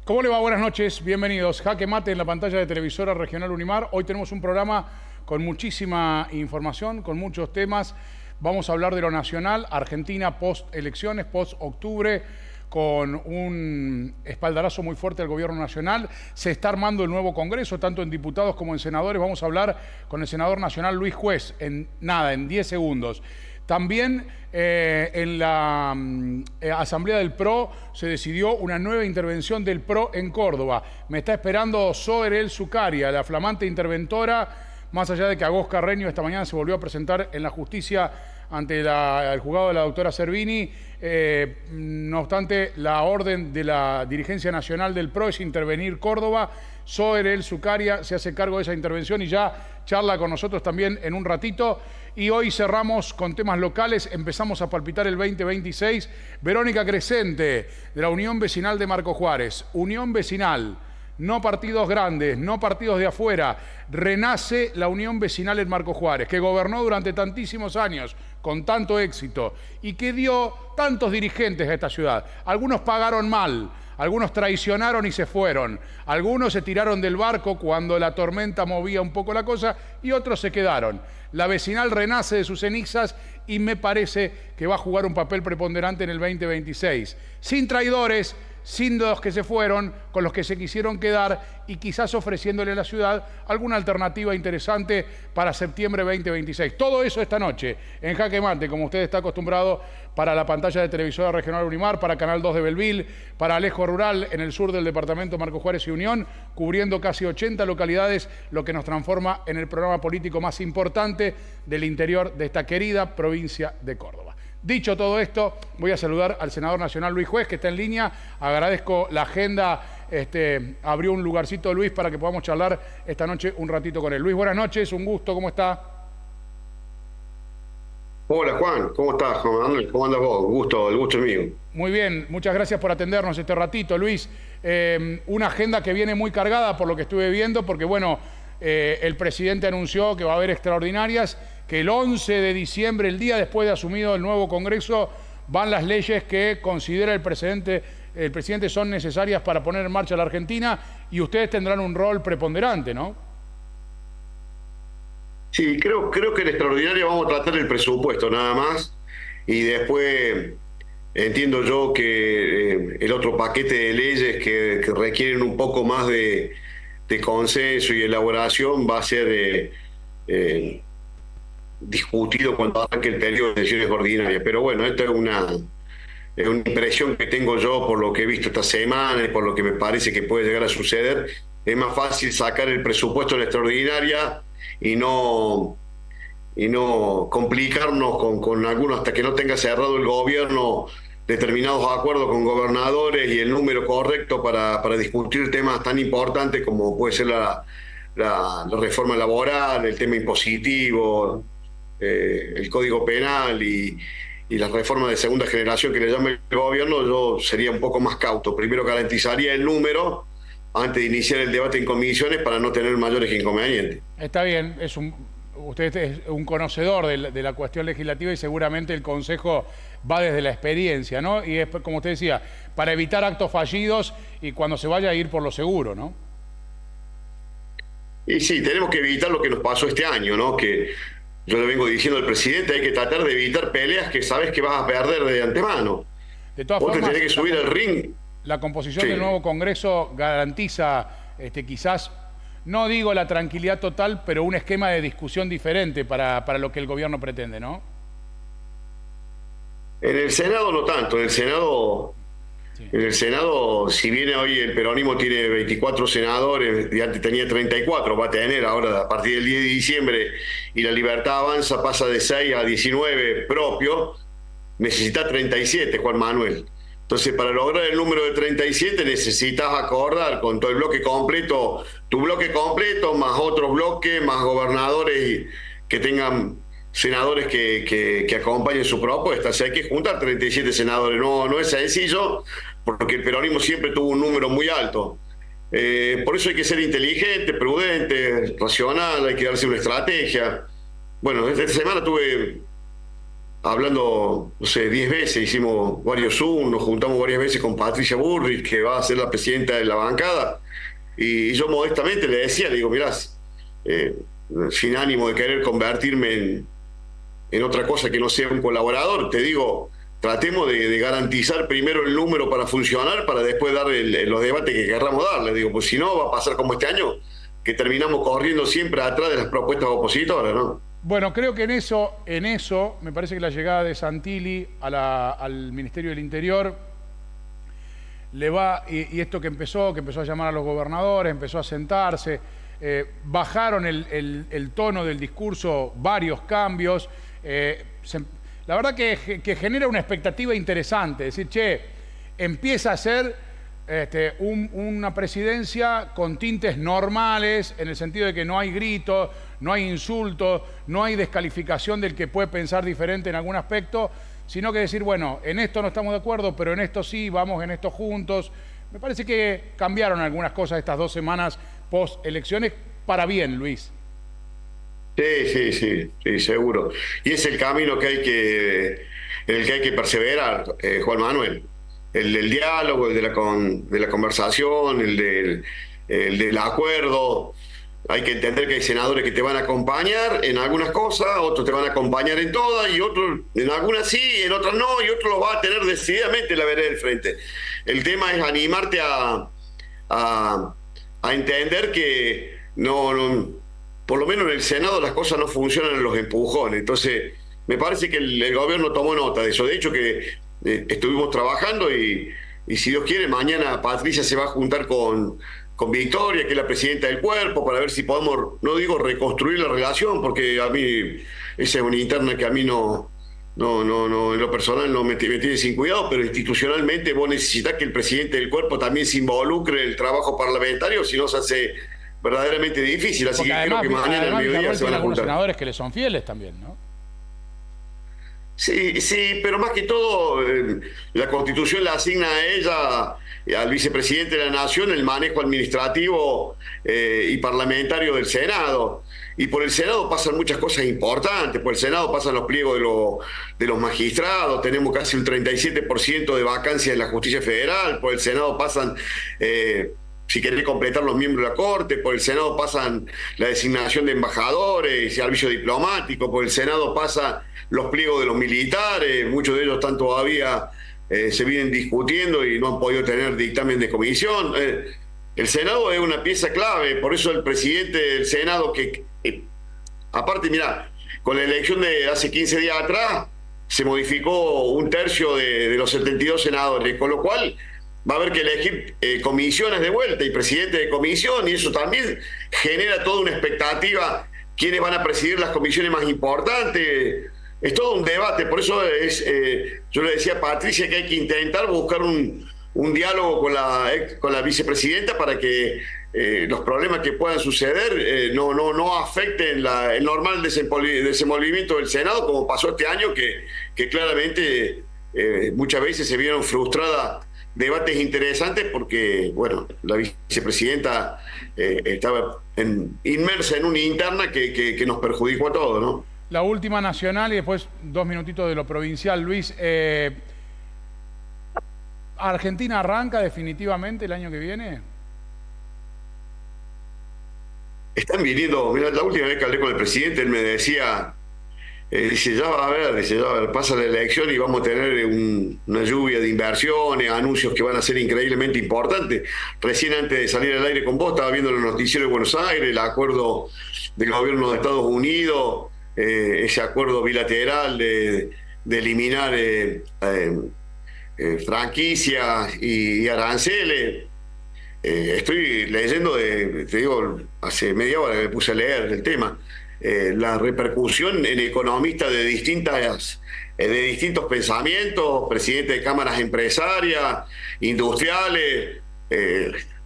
¿Cómo le va? Buenas noches, bienvenidos. Jaque Mate en la pantalla de Televisora Regional Unimar. Hoy tenemos un programa con muchísima información, con muchos temas. Vamos a hablar de lo nacional, Argentina post-elecciones, post-octubre, con un espaldarazo muy fuerte al gobierno nacional. Se está armando el nuevo Congreso, tanto en diputados como en senadores. Vamos a hablar con el senador nacional Luis Juez, en 10 segundos. También en la Asamblea del PRO se decidió una nueva intervención del PRO en Córdoba. Me está esperando Zoe El Zucaria, la flamante interventora, más allá de que Agos Carreño esta mañana se volvió a presentar en la justicia ante el juzgado de la doctora Servini. No obstante, la orden de la dirigencia nacional del PRO es intervenir Córdoba. Zoe El Zucaria se hace cargo de esa intervención y ya charla con nosotros también en un ratito. Y hoy cerramos con temas locales, empezamos a palpitar el 2026. Verónica Crescente, de la Unión Vecinal de Marco Juárez. Unión Vecinal, no partidos grandes, no partidos de afuera. Renace la Unión Vecinal en Marco Juárez, que gobernó durante tantísimos años, con tanto éxito, y que dio tantos dirigentes a esta ciudad. Algunos pagaron mal, algunos traicionaron y se fueron. Algunos se tiraron del barco cuando la tormenta movía un poco la cosa y otros se quedaron. La vecinal renace de sus cenizas y me parece que va a jugar un papel preponderante en el 2026. Sin traidores, sin los que se fueron, con los que se quisieron quedar y quizás ofreciéndole a la ciudad alguna alternativa interesante para septiembre 2026. Todo eso esta noche en Jaque Mate, como usted está acostumbrado, para la pantalla de Televisora Regional Unimar, para Canal 2 de Belville, para Alejo Rural en el sur del departamento Marco Juárez y Unión, cubriendo casi 80 localidades, lo que nos transforma en el programa político más importante del interior de esta querida provincia de Córdoba. Dicho todo esto, voy a saludar al senador nacional Luis Juez, que está en línea. Agradezco la agenda, abrió un lugarcito Luis para que podamos charlar esta noche un ratito con él. Luis, buenas noches, un gusto, ¿cómo está? Hola Juan, ¿cómo estás? ¿Cómo andas vos? El gusto es mío. Muy bien, muchas gracias por atendernos este ratito, Luis. Una agenda que viene muy cargada por lo que estuve viendo, porque bueno, el presidente anunció que va a haber extraordinarias, que el 11 de diciembre, el día después de asumido el nuevo Congreso, van las leyes que considera el presidente son necesarias para poner en marcha la Argentina, y ustedes tendrán un rol preponderante, ¿no? Sí, creo que en extraordinaria vamos a tratar el presupuesto nada más, y después entiendo yo que el otro paquete de leyes que requieren un poco más de consenso y elaboración va a ser discutido cuando arranque el periodo de sesiones ordinarias. Pero bueno, esta es una impresión que tengo yo por lo que he visto esta semana y por lo que me parece que puede llegar a suceder. Es más fácil sacar el presupuesto en la extraordinaria y no complicarnos con algunos hasta que no tenga cerrado el gobierno determinados acuerdos con gobernadores y el número correcto para discutir temas tan importantes como puede ser la reforma laboral, el tema impositivo, el Código Penal y las reformas de segunda generación que le llama el gobierno. Yo sería un poco más cauto. Primero garantizaría el número antes de iniciar el debate en comisiones para no tener mayores inconvenientes. Está bien, usted es un conocedor de la cuestión legislativa y seguramente el Consejo va desde la experiencia, ¿no? Y es, como usted decía, para evitar actos fallidos y cuando se vaya a ir por lo seguro, ¿no? Y sí, tenemos que evitar lo que nos pasó este año, ¿no? Que yo le vengo diciendo al presidente, hay que tratar de evitar peleas que sabes que vas a perder de antemano. De todas Vos formas, te tenés que subir al ring. La composición Sí. del nuevo Congreso garantiza, quizás, no digo la tranquilidad total, pero un esquema de discusión diferente para lo que el gobierno pretende, ¿no? En el Senado no tanto, Sí. en el Senado, si bien hoy el peronismo tiene 24 senadores, y antes tenía 34, va a tener ahora a partir del 10 de diciembre, y la Libertad Avanza pasa de 6 a 19 propio, necesita 37, Juan Manuel. Entonces, para lograr el número de 37 necesitas acordar con todo el bloque completo, tu bloque completo, más otros bloques, más gobernadores que tengan senadores que acompañen su propuesta. O sea, hay que juntar 37 senadores. No es sencillo, porque el peronismo siempre tuvo un número muy alto. Por eso hay que ser inteligente, prudente, racional, hay que darse una estrategia. Bueno, esta semana tuve hablando, no sé, 10 veces, hicimos varios Zoom, nos juntamos varias veces con Patricia Bullrich, que va a ser la presidenta de la bancada, y yo modestamente le decía, le digo, mirá, eh, sin ánimo de querer convertirme en otra cosa que no sea un colaborador, te digo, tratemos de garantizar primero el número para funcionar, para después dar los debates que querramos dar. Le digo, pues si no, va a pasar como este año, que terminamos corriendo siempre atrás de las propuestas opositoras, ¿no? Bueno, creo que en eso, me parece que la llegada de Santilli al Ministerio del Interior le va, y esto que empezó a llamar a los gobernadores, empezó a sentarse, bajaron el tono del discurso, varios cambios. La verdad que genera una expectativa interesante, es decir, che, empieza a ser una presidencia con tintes normales, en el sentido de que no hay gritos, no hay insultos, no hay descalificación del que puede pensar diferente en algún aspecto, sino que decir, bueno, en esto no estamos de acuerdo, pero en esto sí, vamos en esto juntos. Me parece que cambiaron algunas cosas estas 2 semanas post-elecciones para bien, Luis. Sí, seguro. Y es el camino en el que hay que perseverar, Juan Manuel. El del diálogo, el de la conversación, el del acuerdo. Hay que entender que hay senadores que te van a acompañar en algunas cosas, otros te van a acompañar en todas, y otros en algunas sí, en otras no, y otros los va a tener decididamente en la vereda del frente. El tema es animarte a entender que por lo menos en el Senado las cosas no funcionan en los empujones. Entonces, me parece que el gobierno tomó nota de eso. De hecho, que estuvimos trabajando y si Dios quiere, mañana Patricia se va a juntar con Victoria, que es la presidenta del cuerpo, para ver si podemos, no digo reconstruir la relación, porque a mí esa es una interna que a mí no, en lo personal no me tiene sin cuidado, pero institucionalmente vos necesitas que el presidente del cuerpo también se involucre en el trabajo parlamentario, si no se hace verdaderamente difícil. Así que creo que mañana al mediodía se van a algunos juntar. senadores que le son fieles también, ¿no? Sí, pero más que todo, la Constitución le asigna a ella, al vicepresidente de la Nación, el manejo administrativo y parlamentario del Senado. Y por el Senado pasan muchas cosas importantes. Por el Senado pasan los pliegos de los magistrados. Tenemos casi un 37% de vacancias en la justicia federal. Por el Senado pasan, si querés completar, los miembros de la Corte. Por el Senado pasan la designación de embajadores y servicio diplomático. Por el Senado pasa los pliegos de los militares. Muchos de ellos están todavía, se vienen discutiendo y no han podido tener dictamen de comisión. El Senado es una pieza clave. Por eso el presidente del Senado, que aparte, mirá, con la elección de hace 15 días atrás, se modificó un tercio de los 72 senadores, con lo cual va a haber que elegir comisiones de vuelta y presidente de comisión, y eso también genera toda una expectativa, quiénes van a presidir las comisiones más importantes. Es todo un debate, por eso yo le decía a Patricia que hay que intentar buscar un diálogo con la vicepresidenta para que los problemas que puedan suceder no afecten el normal desenvolvimiento del Senado, como pasó este año, que claramente muchas veces se vieron frustradas debates interesantes porque, bueno, la vicepresidenta estaba inmersa en una interna que nos perjudicó a todos, ¿no? La última nacional y después 2 minutitos de lo provincial, Luis. ¿Argentina arranca definitivamente el año que viene? Están viniendo, mira, la última vez que hablé con el presidente, él me decía, dice, ya va a ver, pasa la elección y vamos a tener una lluvia de inversiones, anuncios que van a ser increíblemente importantes. Recién antes de salir al aire con vos, estaba viendo los noticieros de Buenos Aires, el acuerdo del gobierno de Estados Unidos, ese acuerdo bilateral de eliminar franquicias y aranceles. Estoy leyendo, te digo, hace media hora que me puse a leer el tema, la repercusión en economistas de distintos pensamientos, presidentes de cámaras empresarias, industriales,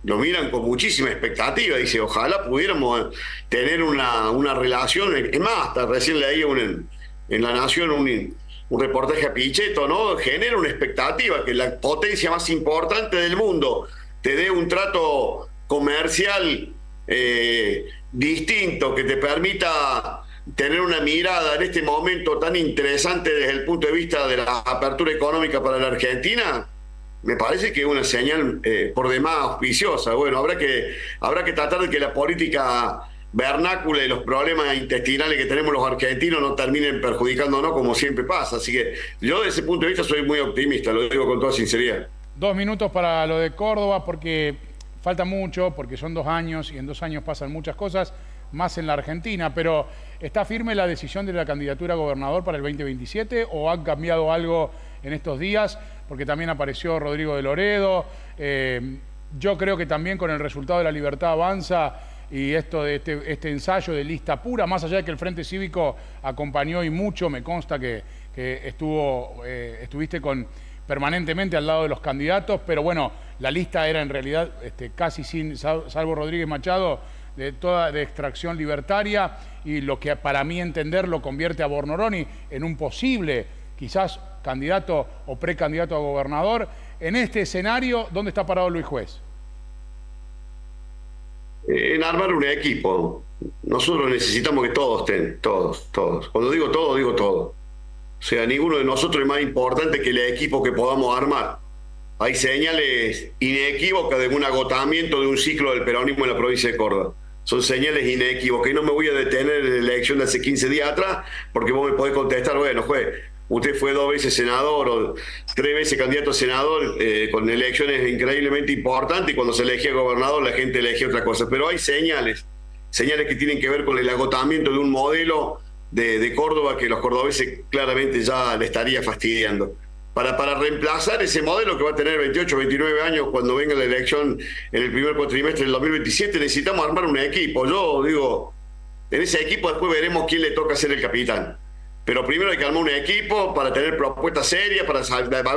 lo miran con muchísima expectativa. Dice, ojalá pudiéramos tener una relación. Es más, hasta recién leí en La Nación un reportaje a Pichetto, ¿no? Genera una expectativa que la potencia más importante del mundo te dé un trato comercial distinto, que te permita tener una mirada en este momento tan interesante desde el punto de vista de la apertura económica para la Argentina, me parece que es una señal por demás auspiciosa. Bueno, habrá que tratar de que la política vernácula y los problemas intestinales que tenemos los argentinos no terminen perjudicándonos como siempre pasa. Así que yo desde ese punto de vista soy muy optimista, lo digo con toda sinceridad. 2 minutos para lo de Córdoba, porque falta mucho, porque son 2 años y en 2 años pasan muchas cosas, más en la Argentina, pero ¿está firme la decisión de la candidatura a gobernador para el 2027 o ha cambiado algo en estos días? Porque también apareció Rodrigo de Loredo. Yo creo que también con el resultado de La Libertad Avanza y esto de este ensayo de lista pura, más allá de que el Frente Cívico acompañó y mucho, me consta que estuviste permanentemente al lado de los candidatos, pero bueno, la lista era en realidad casi sin, salvo Rodríguez Machado, de extracción libertaria, y lo que para mí entender lo convierte a Bornoroni en un posible, quizás candidato o precandidato a gobernador. En este escenario, ¿dónde está parado Luis Juez? En armar un equipo. Nosotros necesitamos que todos estén, todos. Cuando digo todos, digo todos. O sea, ninguno de nosotros es más importante que el equipo que podamos armar. Hay señales inequívocas de un agotamiento de un ciclo del peronismo en la provincia de Córdoba. Son señales inequívocas. Y no me voy a detener en la elección de hace 15 días atrás, porque vos me podés contestar, bueno, juez, usted fue 2 veces senador o 3 veces candidato a senador, con elecciones increíblemente importantes, y cuando se elegía gobernador la gente elegía otra cosa. Pero hay señales que tienen que ver con el agotamiento de un modelo de Córdoba que los cordobeses claramente ya le estaría fastidiando. Para reemplazar ese modelo que va a tener 28, 29 años cuando venga la elección en el primer cuatrimestre del 2027, necesitamos armar un equipo. Yo digo, en ese equipo después veremos quién le toca ser el capitán. Pero primero hay que armar un equipo para tener propuestas serias, para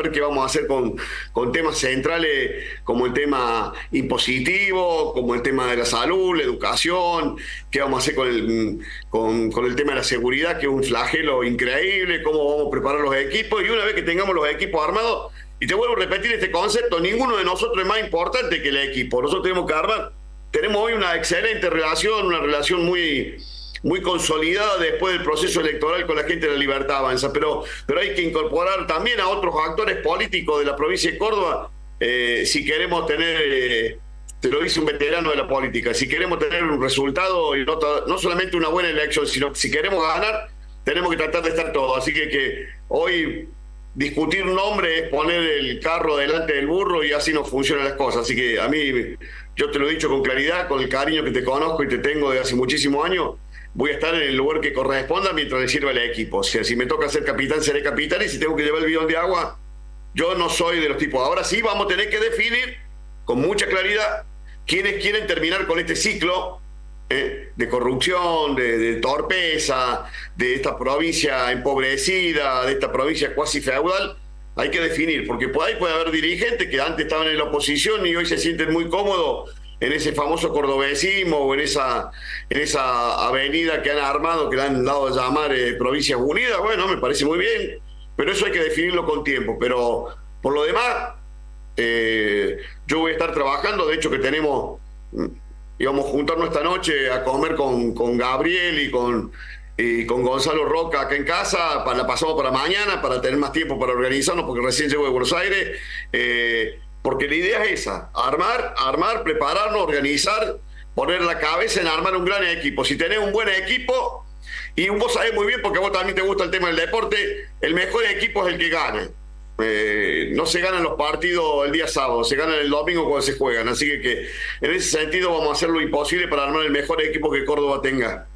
ver qué vamos a hacer con temas centrales como el tema impositivo, como el tema de la salud, la educación, qué vamos a hacer con el tema de la seguridad, que es un flagelo increíble, cómo vamos a preparar los equipos. Y una vez que tengamos los equipos armados, y te vuelvo a repetir este concepto, ninguno de nosotros es más importante que el equipo. Nosotros tenemos que armar, tenemos hoy una excelente relación, una relación muy consolidada después del proceso electoral con la gente de La Libertad Avanza, pero hay que incorporar también a otros actores políticos de la provincia de Córdoba, si queremos tener, te lo dice un veterano de la política, si queremos tener un resultado y no solamente una buena elección, sino que si queremos ganar, tenemos que tratar de estar todos. Así que hoy discutir un nombre es poner el carro delante del burro, y así no funcionan las cosas. Así que a mí, yo te lo he dicho con claridad, con el cariño que te conozco y te tengo de hace muchísimos años, voy a estar en el lugar que corresponda mientras le sirva al equipo. O sea, si me toca ser capitán, seré capitán, y si tengo que llevar el bidón de agua, yo no soy de los tipos. Ahora sí vamos a tener que definir con mucha claridad quiénes quieren terminar con este ciclo de corrupción, de torpeza, de esta provincia empobrecida, de esta provincia cuasi feudal. Hay que definir, porque ahí puede haber dirigentes que antes estaban en la oposición y hoy se sienten muy cómodos en ese famoso cordobesismo o en esa avenida que han armado, que le han dado a llamar Provincias Unidas. Bueno, me parece muy bien, pero eso hay que definirlo con tiempo. Pero por lo demás, yo voy a estar trabajando. De hecho, que íbamos a juntarnos esta noche a comer con Gabriel y con Gonzalo Roca acá en casa. La pasamos para mañana, para tener más tiempo para organizarnos, porque recién llego de Buenos Aires. Porque la idea es esa, armar, prepararnos, organizar, poner la cabeza en armar un gran equipo. Si tenés un buen equipo, y vos sabés muy bien, porque vos también te gusta el tema del deporte, el mejor equipo es el que gana. No se ganan los partidos el día sábado, se ganan el domingo cuando se juegan. Así que en ese sentido vamos a hacer lo imposible para armar el mejor equipo que Córdoba tenga.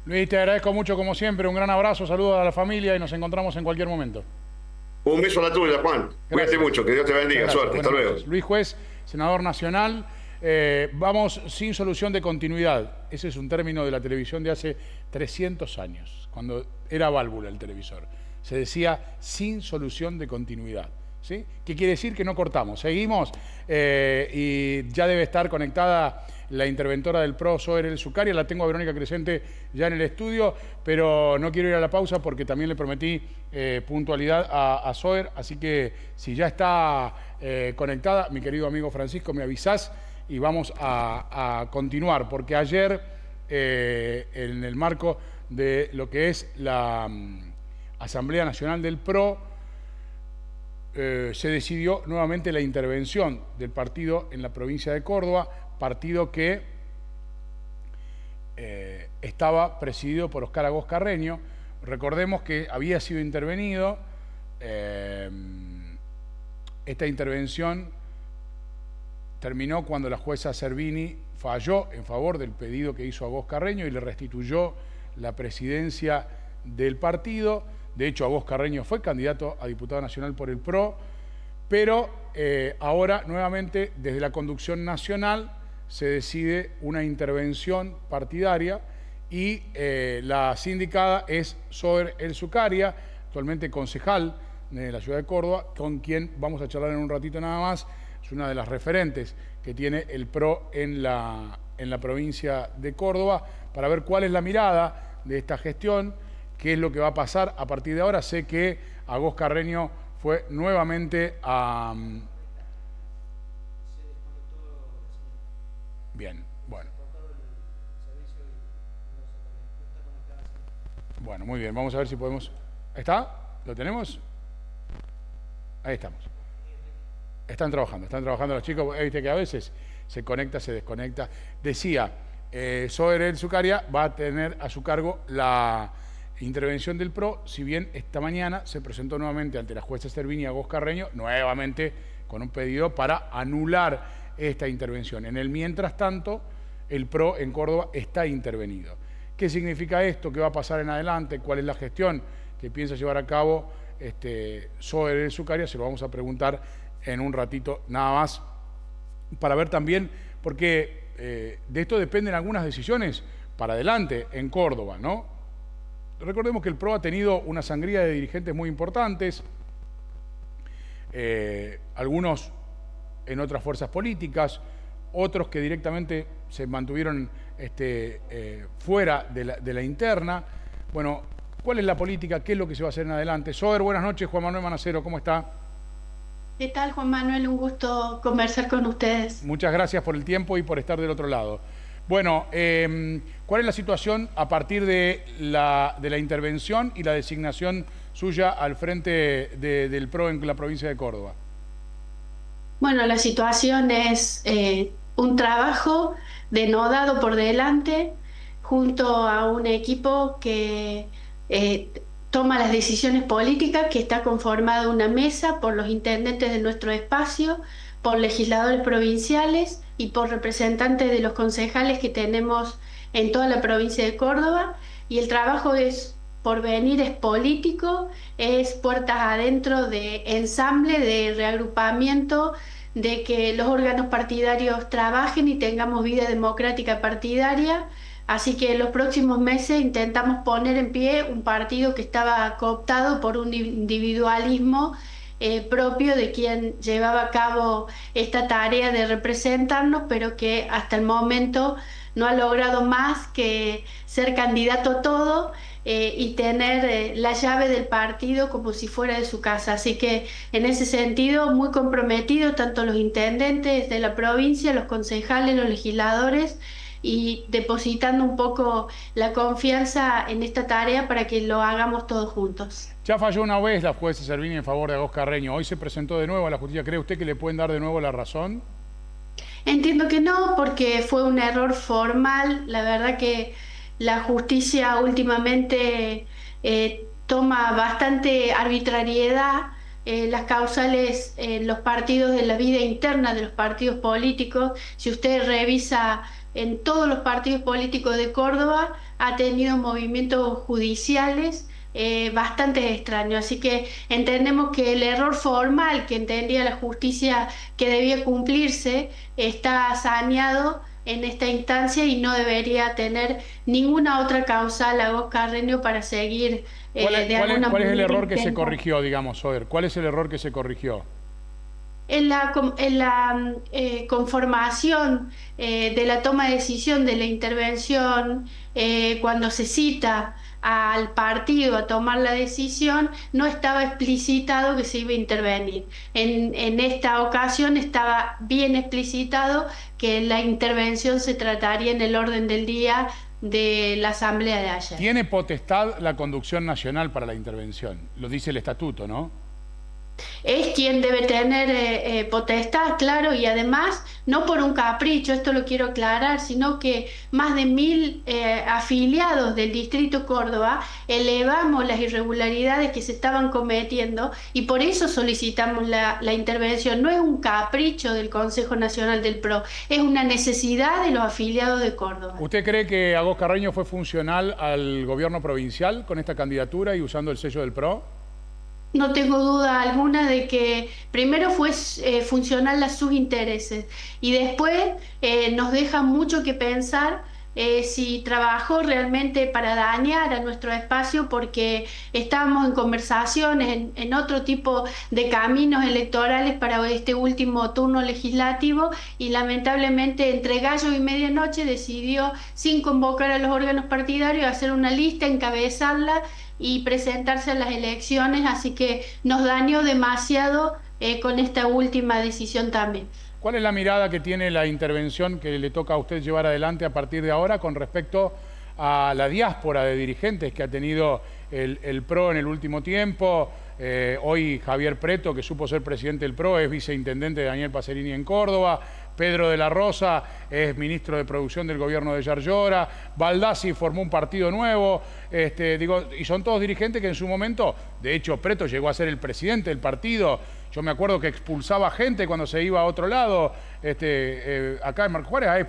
Luis, te agradezco mucho como siempre, un gran abrazo, saludos a la familia y nos encontramos en cualquier momento. Un beso a la tuya, Juan. Cuídate mucho, que Dios te bendiga. Suerte, hasta luego. Luis Juez, senador nacional. Vamos sin solución de continuidad. Ese es un término de la televisión de hace 300 años, cuando era válvula el televisor. Se decía sin solución de continuidad. ¿Sí? ¿Qué quiere decir? Que no cortamos, seguimos, y ya debe estar conectada la interventora del PRO, Zoe Zucaria. La tengo a Verónica Crescente ya en el estudio, pero no quiero ir a la pausa porque también le prometí puntualidad a Zoe, así que si ya está conectada, mi querido amigo Francisco, me avisás y vamos a continuar, porque ayer en el marco de lo que es la Asamblea Nacional del PRO, se decidió nuevamente la intervención del partido en la provincia de Córdoba, partido que estaba presidido por Oscar Agós Carreño. Recordemos que había sido intervenido. Esta intervención terminó cuando la jueza Servini falló en favor del pedido que hizo Agós Carreño y le restituyó la presidencia del partido. De hecho, Agós Carreño fue candidato a diputado nacional por el PRO, pero ahora nuevamente desde la conducción nacional se decide una intervención partidaria y la sindicada es Zoër El Zucaria, actualmente concejal de la ciudad de Córdoba, con quien vamos a charlar en un ratito nada más. Es una de las referentes que tiene el PRO en la provincia de Córdoba, para ver cuál es la mirada de esta gestión, qué es lo que va a pasar a partir de ahora. Sé que Agós Carreño fue nuevamente a... Bien, bueno. Bueno, muy bien, vamos a ver si podemos... ¿Está? ¿Lo tenemos? Ahí estamos. Están trabajando los chicos. Viste que a veces se conecta, se desconecta. Decía, Zoër El Zucaria va a tener a su cargo la intervención del PRO, si bien esta mañana se presentó nuevamente ante la jueza Servini y Agós Carreño, nuevamente con un pedido para anular esta intervención. En el mientras tanto, el PRO en Córdoba está intervenido. ¿Qué significa esto? ¿Qué va a pasar en adelante? ¿Cuál es la gestión que piensa llevar a cabo Zoër El Zucaria? Se lo vamos a preguntar en un ratito nada más, para ver también, porque de esto dependen algunas decisiones para adelante en Córdoba, ¿no? Recordemos que el PRO ha tenido una sangría de dirigentes muy importantes, algunos en otras fuerzas políticas, otros que directamente se mantuvieron fuera de la interna. Bueno, ¿cuál es la política? ¿Qué es lo que se va a hacer en adelante? Zoër, buenas noches. Juan Manuel Manacero, ¿cómo está? ¿Qué tal, Juan Manuel? Un gusto conversar con ustedes. Muchas gracias por el tiempo y por estar del otro lado. Bueno, ¿cuál es la situación a partir de la intervención y la designación suya al frente del PRO en la provincia de Córdoba? Bueno, la situación es un trabajo denodado por delante junto a un equipo que toma las decisiones políticas, que está conformada una mesa por los intendentes de nuestro espacio, por legisladores provinciales y por representantes de los concejales que tenemos en toda la provincia de Córdoba. Y el trabajo es porvenir, es político, es puertas adentro, de ensamble, de reagrupamiento, de que los órganos partidarios trabajen y tengamos vida democrática partidaria. Así que en los próximos meses intentamos poner en pie un partido que estaba cooptado por un individualismo propio de quien llevaba a cabo esta tarea de representarnos, pero que hasta el momento no ha logrado más que ser candidato a todo y tener la llave del partido como si fuera de su casa. Así que en ese sentido muy comprometidos tanto los intendentes de la provincia, los concejales, los legisladores, y depositando un poco la confianza en esta tarea para que lo hagamos todos juntos. Ya falló una vez la jueza Servini en favor de Agós Carreño. Hoy se presentó de nuevo a la justicia. ¿Cree usted que le pueden dar de nuevo la razón? Entiendo que no, porque fue un error formal. La verdad que la justicia últimamente toma bastante arbitrariedad. Las causales en los partidos, de la vida interna de los partidos políticos. Si usted revisa en todos los partidos políticos de Córdoba, ha tenido movimientos judiciales bastante extraños. Así que entendemos que el error formal que entendía la justicia que debía cumplirse está saneado en esta instancia y no debería tener ninguna otra causal Agós Carreño para seguir ¿Cuál es el error que se corrigió, digamos, Zoër? ¿Cuál es el error que se corrigió? En la conformación de la toma de decisión de la intervención, cuando se cita al partido a tomar la decisión, no estaba explicitado que se iba a intervenir. En esta ocasión estaba bien explicitado que la intervención se trataría en el orden del día de la asamblea de ayer. Tiene potestad la conducción nacional para la intervención, lo dice el estatuto, ¿no? Es quien debe tener potestad, claro, y además no por un capricho, esto lo quiero aclarar, sino que más de 1000 afiliados del Distrito Córdoba elevamos las irregularidades que se estaban cometiendo y por eso solicitamos la intervención. No es un capricho del Consejo Nacional del PRO, es una necesidad de los afiliados de Córdoba. ¿Usted cree que Agos Carreño fue funcional al gobierno provincial con esta candidatura y usando el sello del PRO? No tengo duda alguna de que primero fue funcional a sus intereses y después nos deja mucho que pensar si trabajó realmente para dañar a nuestro espacio, porque estábamos en conversaciones, en otro tipo de caminos electorales para este último turno legislativo y lamentablemente entre gallo y medianoche decidió, sin convocar a los órganos partidarios, hacer una lista, encabezarla y presentarse a las elecciones, así que nos dañó demasiado con esta última decisión también. ¿Cuál es la mirada que tiene la intervención que le toca a usted llevar adelante a partir de ahora con respecto a la diáspora de dirigentes que ha tenido el PRO en el último tiempo? Hoy Javier Preto, que supo ser presidente del PRO, es viceintendente de Daniel Pacerini en Córdoba. Pedro de la Rosa es ministro de Producción del gobierno de Yarlora. Baldassi formó un partido nuevo. Y son todos dirigentes que en su momento, de hecho Preto llegó a ser el presidente del partido. Yo me acuerdo que expulsaba gente cuando se iba a otro lado. Acá en Marco Juárez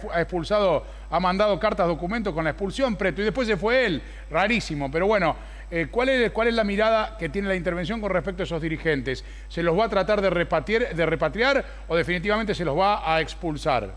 ha mandado cartas, documentos con la expulsión Preto y después se fue él. Rarísimo, pero bueno. ¿Cuál es la mirada que tiene la intervención con respecto a esos dirigentes? ¿Se los va a tratar de repatriar o definitivamente se los va a expulsar?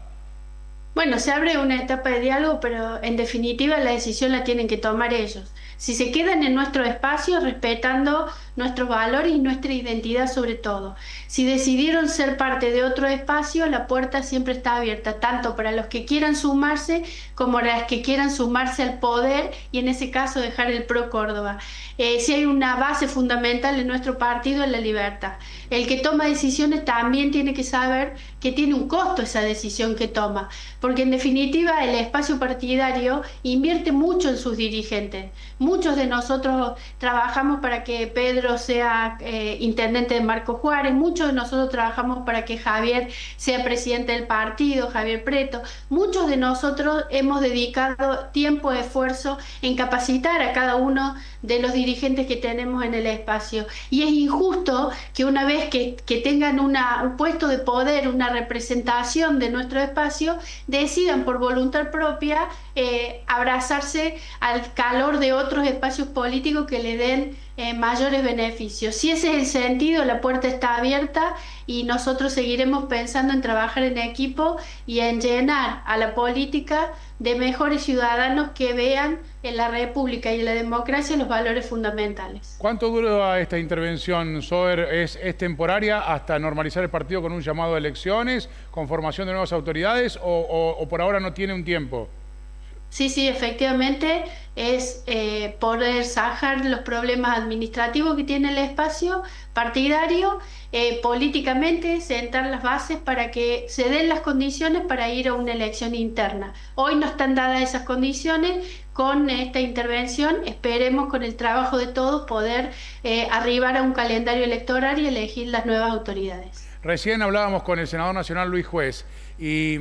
Bueno, se abre una etapa de diálogo, pero en definitiva la decisión la tienen que tomar ellos. Si se quedan en nuestro espacio, respetando nuestros valores y nuestra identidad sobre todo. Si decidieron ser parte de otro espacio, la puerta siempre está abierta, tanto para los que quieran sumarse como para los que quieran sumarse al poder y en ese caso dejar el PRO Córdoba. Si hay una base fundamental en nuestro partido, es la libertad. El que toma decisiones también tiene que saber que tiene un costo esa decisión que toma, porque en definitiva el espacio partidario invierte mucho en sus dirigentes. Muchos de nosotros trabajamos para que Pedro sea intendente de Marco Juárez, muchos de nosotros trabajamos para que Javier sea presidente del partido, Javier Preto. Muchos de nosotros hemos dedicado tiempo, esfuerzo en capacitar a cada uno de los dirigentes que tenemos en el espacio. Y es injusto que una vez que tengan un puesto de poder, una representación de nuestro espacio, decidan por voluntad propia abrazarse al calor de otros espacios políticos que le den mayores beneficios. Si ese es el sentido, la puerta está abierta y nosotros seguiremos pensando en trabajar en equipo y en llenar a la política de mejores ciudadanos que vean en la República y en la democracia los valores fundamentales. ¿Cuánto dura esta intervención, Soer? ¿Es temporaria hasta normalizar el partido con un llamado a elecciones, con formación de nuevas autoridades o por ahora no tiene un tiempo? Sí, efectivamente es poder zanjar los problemas administrativos que tiene el espacio partidario, políticamente sentar las bases para que se den las condiciones para ir a una elección interna. Hoy no están dadas esas condiciones. Con esta intervención esperemos con el trabajo de todos poder arribar a un calendario electoral y elegir las nuevas autoridades. Recién hablábamos con el senador nacional Luis Juez y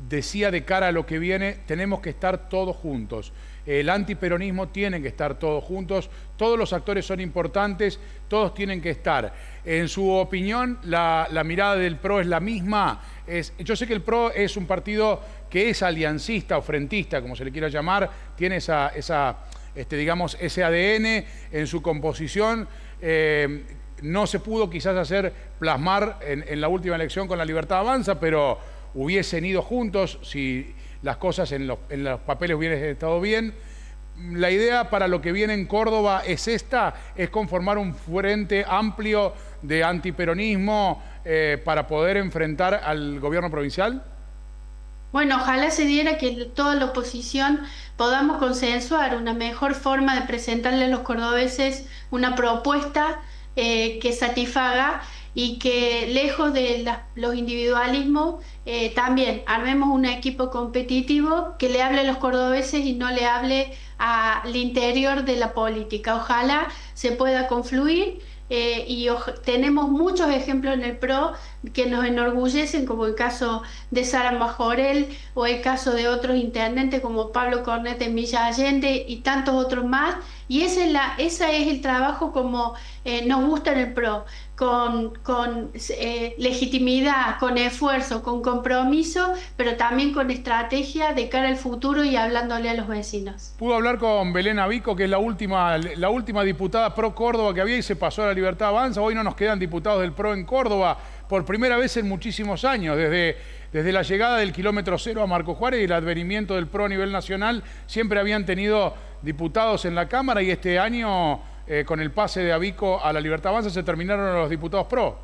decía de cara a lo que viene, tenemos que estar todos juntos. El antiperonismo tiene que estar todos juntos, todos los actores son importantes, todos tienen que estar. En su opinión, la mirada del PRO es la misma. Yo sé que el PRO es un partido que es aliancista o frentista, como se le quiera llamar, tiene digamos, ese ADN en su composición. No se pudo quizás plasmar en la última elección con La Libertad Avanza, pero hubiesen ido juntos si las cosas en los papeles hubiesen estado bien. La idea para lo que viene en Córdoba es conformar un frente amplio de antiperonismo para poder enfrentar al gobierno provincial. Bueno, ojalá se diera que toda la oposición podamos consensuar una mejor forma de presentarle a los cordobeses una propuesta que satisfaga y que lejos de los individualismos, también armemos un equipo competitivo que le hable a los cordobeses y no le hable al interior de la política. Ojalá se pueda confluir. Tenemos muchos ejemplos en el PRO que nos enorgullecen, como el caso de Sara Majorel o el caso de otros intendentes como Pablo Cornet en Villa Allende y tantos otros más, y ese es el trabajo como nos gusta en el PRO, con legitimidad, con esfuerzo, con compromiso, pero también con estrategia de cara al futuro y hablándole a los vecinos. Pudo hablar con Belén Abico, que es la última diputada pro Córdoba que había y se pasó a la Libertad Avanza. Hoy no nos quedan diputados del PRO en Córdoba por primera vez en muchísimos años, desde la llegada del kilómetro cero a Marco Juárez y el advenimiento del PRO a nivel nacional. Siempre habían tenido diputados en la Cámara y este año, con el pase de Abico a la Libertad Avanza, se terminaron los diputados PRO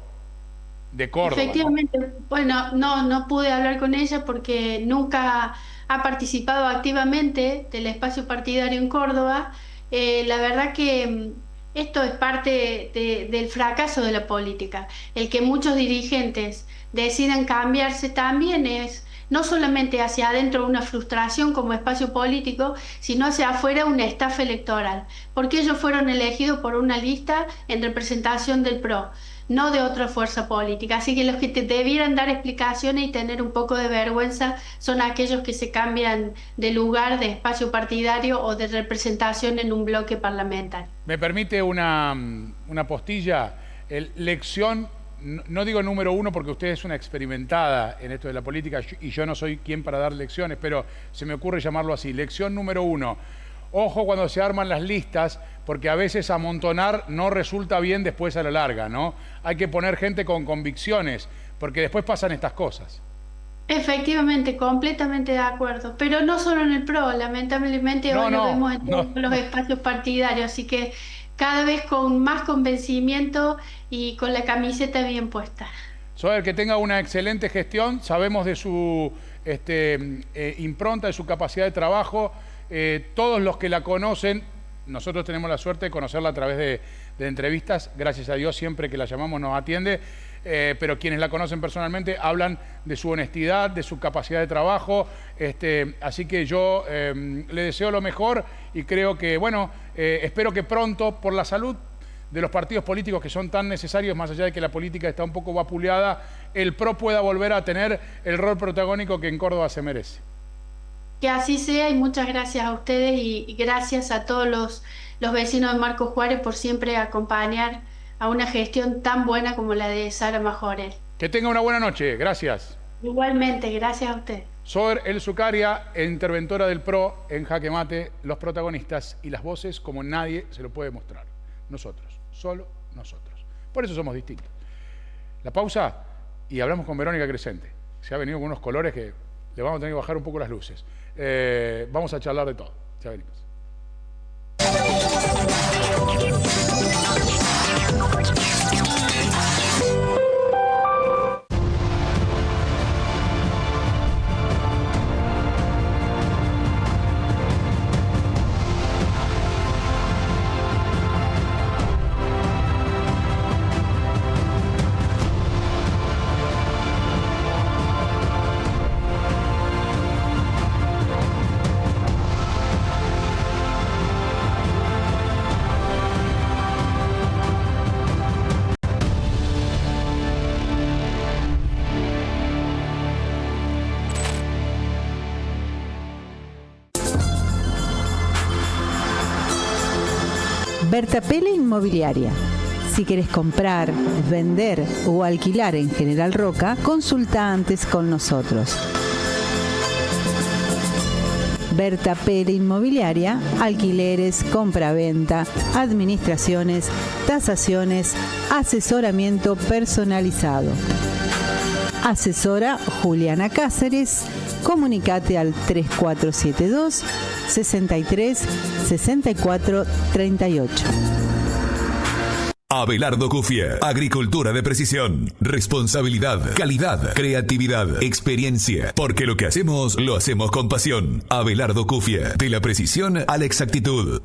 de Córdoba. Efectivamente, ¿no? Bueno, no pude hablar con ella porque nunca ha participado activamente del espacio partidario en Córdoba. La verdad que esto es parte del fracaso de la política. El que muchos dirigentes decidan cambiarse también es no solamente hacia adentro una frustración como espacio político, sino hacia afuera una estafa electoral, porque ellos fueron elegidos por una lista en representación del PRO, no de otra fuerza política. Así que los que te debieran dar explicaciones y tener un poco de vergüenza son aquellos que se cambian de lugar de espacio partidario o de representación en un bloque parlamentario. ¿Me permite una postilla? Lección, no digo número uno porque usted es una experimentada en esto de la política y yo no soy quien para dar lecciones, pero se me ocurre llamarlo así. Lección número uno. Ojo cuando se arman las listas, porque a veces amontonar no resulta bien después a la larga, ¿no? Hay que poner gente con convicciones, porque después pasan estas cosas. Efectivamente, completamente de acuerdo. Pero no solo en el PRO, lamentablemente hoy lo vemos en todos los espacios partidarios, así que cada vez con más convencimiento y con la camiseta bien puesta. Sober, que tenga una excelente gestión, sabemos de su impronta, de su capacidad de trabajo. Todos los que la conocen, nosotros tenemos la suerte de conocerla a través de entrevistas, gracias a Dios siempre que la llamamos nos atiende, pero quienes la conocen personalmente hablan de su honestidad, de su capacidad de trabajo, así que yo le deseo lo mejor y creo que, bueno, espero que pronto, por la salud de los partidos políticos que son tan necesarios, más allá de que la política está un poco vapuleada, el PRO pueda volver a tener el rol protagónico que en Córdoba se merece. Que así sea y muchas gracias a ustedes y gracias a todos los vecinos de Marco Juárez por siempre acompañar a una gestión tan buena como la de Sara Majorel. Que tenga una buena noche, gracias. Igualmente, gracias a usted. Sober El Zucaria, interventora del PRO en Jaque Mate, los protagonistas y las voces como nadie se lo puede mostrar. Nosotros, solo nosotros. Por eso somos distintos. La pausa y hablamos con Verónica Crescente. Se ha venido con unos colores que le vamos a tener que bajar un poco las luces. Vamos a charlar de todo. Ya venimos. Berta Pele Inmobiliaria. Si querés comprar, vender o alquilar en General Roca, consulta antes con nosotros. Berta Pele Inmobiliaria, alquileres, compraventa, administraciones, tasaciones, asesoramiento personalizado. Asesora Juliana Cáceres. Comunicate al 3472 63 64 38. Abelardo Cufia, agricultura de precisión, responsabilidad, calidad, creatividad, experiencia, porque lo que hacemos, lo hacemos con pasión. Abelardo Cufia, de la precisión a la exactitud.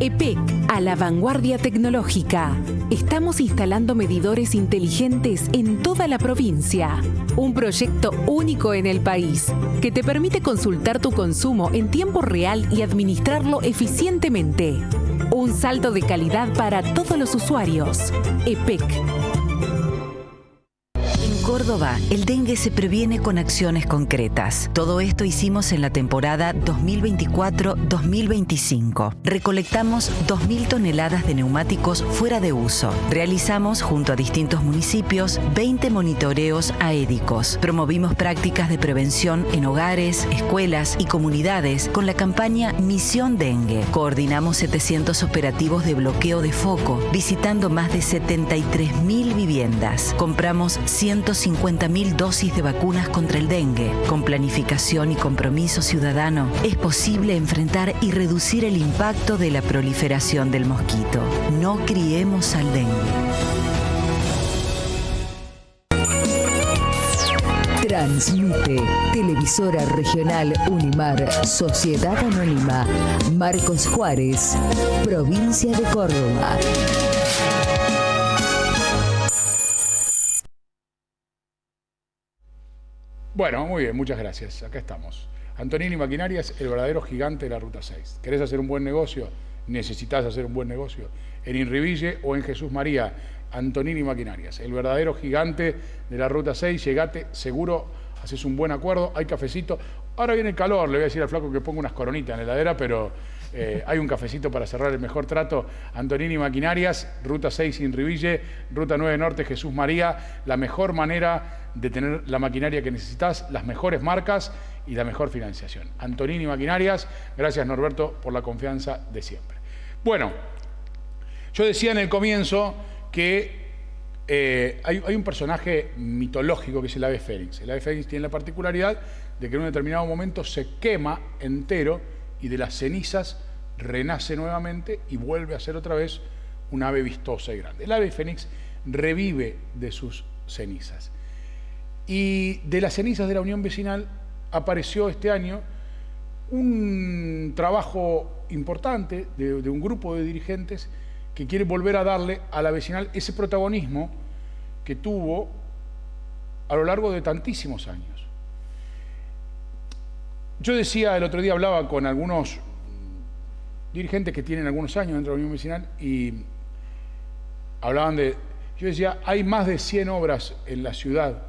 EPEC, a la vanguardia tecnológica. Estamos instalando medidores inteligentes en toda la provincia. Un proyecto único en el país que te permite consultar tu consumo en tiempo real y administrarlo eficientemente. Un salto de calidad para todos los usuarios. EPEC. En Córdoba, el dengue se previene con acciones concretas. Todo esto hicimos en la temporada 2024-2025. Recolectamos 2.000 toneladas de neumáticos fuera de uso. Realizamos, junto a distintos municipios, 20 monitoreos aédicos. Promovimos prácticas de prevención en hogares, escuelas y comunidades con la campaña Misión Dengue. Coordinamos 700 operativos de bloqueo de foco, visitando más de 73.000 viviendas. Compramos 150.000 dosis de vacunas contra el dengue. Con planificación y compromiso ciudadano, es posible enfrentar y reducir el impacto de la proliferación del mosquito. No criemos al dengue. Transmite Televisora Regional Unimar, Sociedad Anónima, Marcos Juárez, Provincia de Córdoba. Bueno, muy bien, muchas gracias. Acá estamos. Antonini Maquinarias, el verdadero gigante de la Ruta 6. ¿Querés hacer un buen negocio? ¿Necesitas hacer un buen negocio? En Inriville o en Jesús María, Antonini Maquinarias, el verdadero gigante de la Ruta 6. Llegate, seguro, haces un buen acuerdo. Hay cafecito. Ahora viene el calor, le voy a decir al flaco que ponga unas coronitas en la heladera, pero hay un cafecito para cerrar el mejor trato. Antonini Maquinarias, Ruta 6 Inriville, Ruta 9 Norte Jesús María. La mejor manera de tener la maquinaria que necesitas, las mejores marcas y la mejor financiación. Antonini Maquinarias, gracias Norberto por la confianza de siempre. Bueno, yo decía en el comienzo que hay un personaje mitológico que es el ave fénix. El ave fénix tiene la particularidad de que en un determinado momento se quema entero y de las cenizas renace nuevamente y vuelve a ser otra vez un ave vistosa y grande. El ave fénix revive de sus cenizas. Y de las cenizas de la Unión Vecinal apareció este año un trabajo importante de un grupo de dirigentes que quiere volver a darle a la vecinal ese protagonismo que tuvo a lo largo de tantísimos años. Yo decía, el otro día hablaba con algunos dirigentes que tienen algunos años dentro de la Unión Vecinal y hablaban de... Yo decía, hay más de 100 obras en la ciudad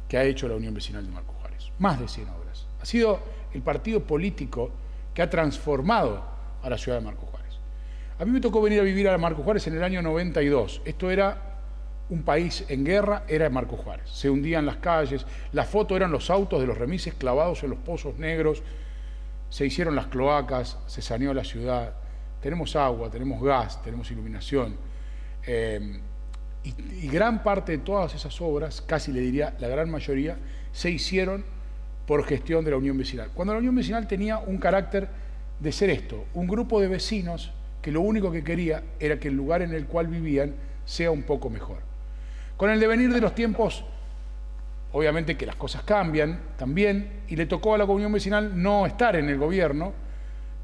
que ha hecho la Unión Vecinal de Marcos Juárez. Más de 100 obras. Ha sido el partido político que ha transformado a la ciudad de Marcos Juárez. A mí me tocó venir a vivir a Marcos Juárez en el año 92. Esto era un país en guerra, era Marcos Juárez. Se hundían las calles, la foto eran los autos de los remises clavados en los pozos negros, se hicieron las cloacas, se saneó la ciudad, tenemos agua, tenemos gas, tenemos iluminación. Y gran parte de todas esas obras, casi le diría la gran mayoría, se hicieron por gestión de la Unión Vecinal. Cuando la Unión Vecinal tenía un carácter de ser esto, un grupo de vecinos que lo único que quería era que el lugar en el cual vivían sea un poco mejor. Con el devenir de los tiempos, obviamente que las cosas cambian también, y le tocó a la Unión Vecinal no estar en el gobierno.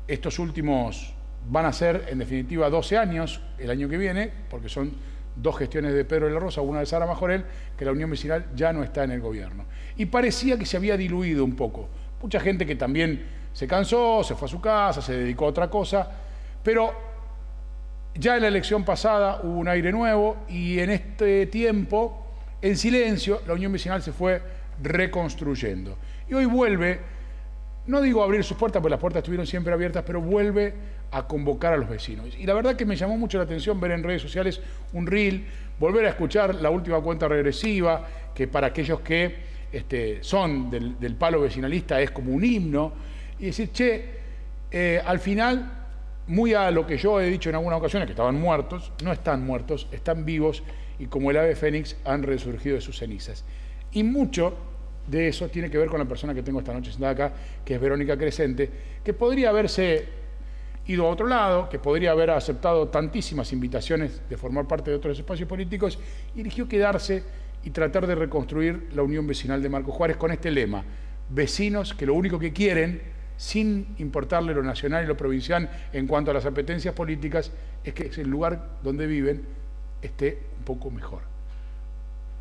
Estos últimos van a ser, en definitiva, 12 años, el año que viene, porque son 2 gestiones de Pedro de la Rosa, una de Sara Majorel, que la Unión Vecinal ya no está en el gobierno. Y parecía que se había diluido un poco. Mucha gente que también se cansó, se fue a su casa, se dedicó a otra cosa, pero ya en la elección pasada hubo un aire nuevo y en este tiempo, en silencio, la Unión Vecinal se fue reconstruyendo. Y hoy vuelve, no digo abrir sus puertas, porque las puertas estuvieron siempre abiertas, pero vuelve a convocar a los vecinos. Y la verdad que me llamó mucho la atención ver en redes sociales un reel, volver a escuchar la última cuenta regresiva, que para aquellos que son del palo vecinalista es como un himno, y decir, che, al final, muy a lo que yo he dicho en algunas ocasiones, que estaban muertos, no están muertos, están vivos, y como el ave fénix han resurgido de sus cenizas. Y mucho de eso tiene que ver con la persona que tengo esta noche sentada acá, que es Verónica Crescente, que podría haberse ido a otro lado, que podría haber aceptado tantísimas invitaciones de formar parte de otros espacios políticos, y eligió quedarse y tratar de reconstruir la Unión Vecinal de Marcos Juárez con este lema: vecinos que lo único que quieren sin importarle lo nacional y lo provincial en cuanto a las apetencias políticas, es que el lugar donde viven esté un poco mejor.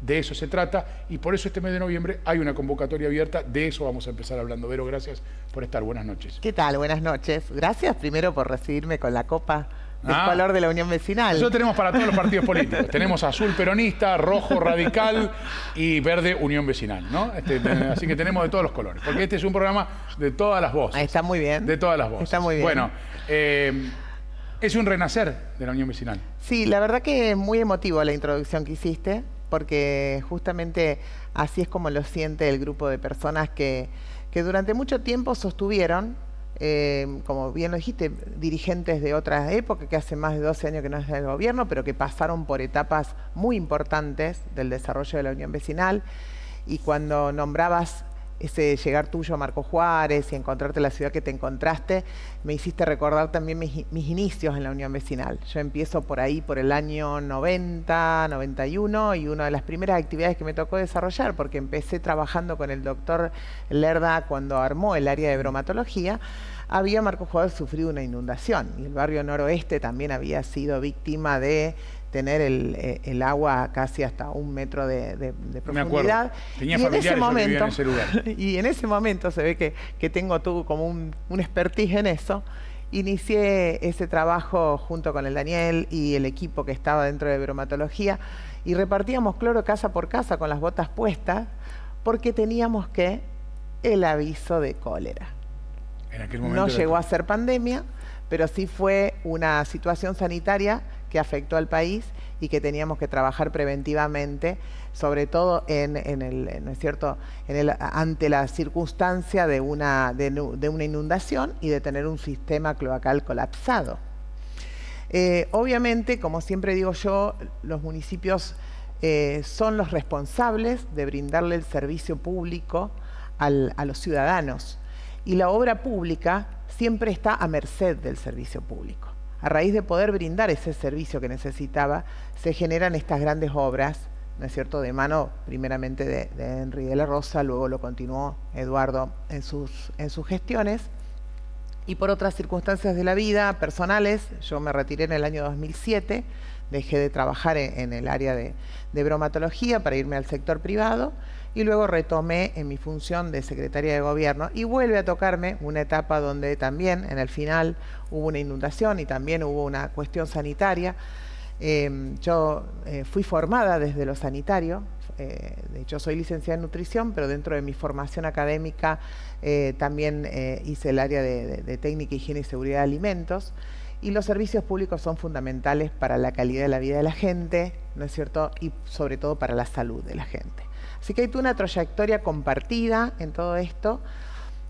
De eso se trata, y por eso este mes de noviembre hay una convocatoria abierta. De eso vamos a empezar hablando. Vero, gracias por estar. Buenas noches. ¿Qué tal? Buenas noches. Gracias primero por recibirme con la copa del color de la Unión Vecinal. Nosotros tenemos para todos los partidos políticos. Tenemos azul peronista, rojo radical y verde Unión Vecinal, ¿no? Así que tenemos de todos los colores, porque este es un programa de todas las voces. Está muy bien. De todas las voces. Está muy bien. Bueno, es un renacer de la Unión Vecinal. Sí, la verdad que es muy emotivo la introducción que hiciste, porque justamente así es como lo siente el grupo de personas que durante mucho tiempo sostuvieron, como bien lo dijiste, dirigentes de otras épocas, que hace más de 12 años que no es del gobierno, pero que pasaron por etapas muy importantes del desarrollo de la Unión Vecinal. Y cuando nombrabas ese llegar tuyo a Marcos Juárez y encontrarte la ciudad que te encontraste, me hiciste recordar también mis inicios en la Unión Vecinal. Yo empiezo por ahí, por el año 90, 91, y una de las primeras actividades que me tocó desarrollar, porque empecé trabajando con el doctor Lerda cuando armó el área de bromatología, había Marcos Juárez sufrido una inundación, y el barrio noroeste también había sido víctima de tener el agua casi hasta 1 metro de profundidad. Tenía familiares que vivían en ese lugar. Y en ese momento se ve que tengo como un expertise en eso. Inicié ese trabajo junto con el Daniel y el equipo que estaba dentro de bromatología, y repartíamos cloro casa por casa con las botas puestas, porque teníamos el aviso de cólera. En aquel momento no llegó a ser pandemia, pero sí fue una situación sanitaria que afectó al país y que teníamos que trabajar preventivamente, sobre todo ¿no es cierto?, ante la circunstancia de una inundación y de tener un sistema cloacal colapsado. Obviamente, como siempre digo yo, los municipios son los responsables de brindarle el servicio público a los ciudadanos, y la obra pública siempre está a merced del servicio público. A raíz de poder brindar ese servicio que necesitaba, se generan estas grandes obras, ¿no es cierto?, de mano primeramente de Henry de la Rosa, luego lo continuó Eduardo en sus gestiones, y por otras circunstancias de la vida personales, yo me retiré en el año 2007, dejé de trabajar en el área de bromatología para irme al sector privado, y luego retomé en mi función de secretaria de gobierno, y vuelve a tocarme una etapa donde también en el final hubo una inundación y también hubo una cuestión sanitaria. Yo fui formada desde lo sanitario, de hecho soy licenciada en nutrición, pero dentro de mi formación académica también hice el área de técnica, higiene y seguridad de alimentos, y los servicios públicos son fundamentales para la calidad de la vida de la gente, ¿no es cierto?, y sobre todo para la salud de la gente. Así que hay toda una trayectoria compartida en todo esto.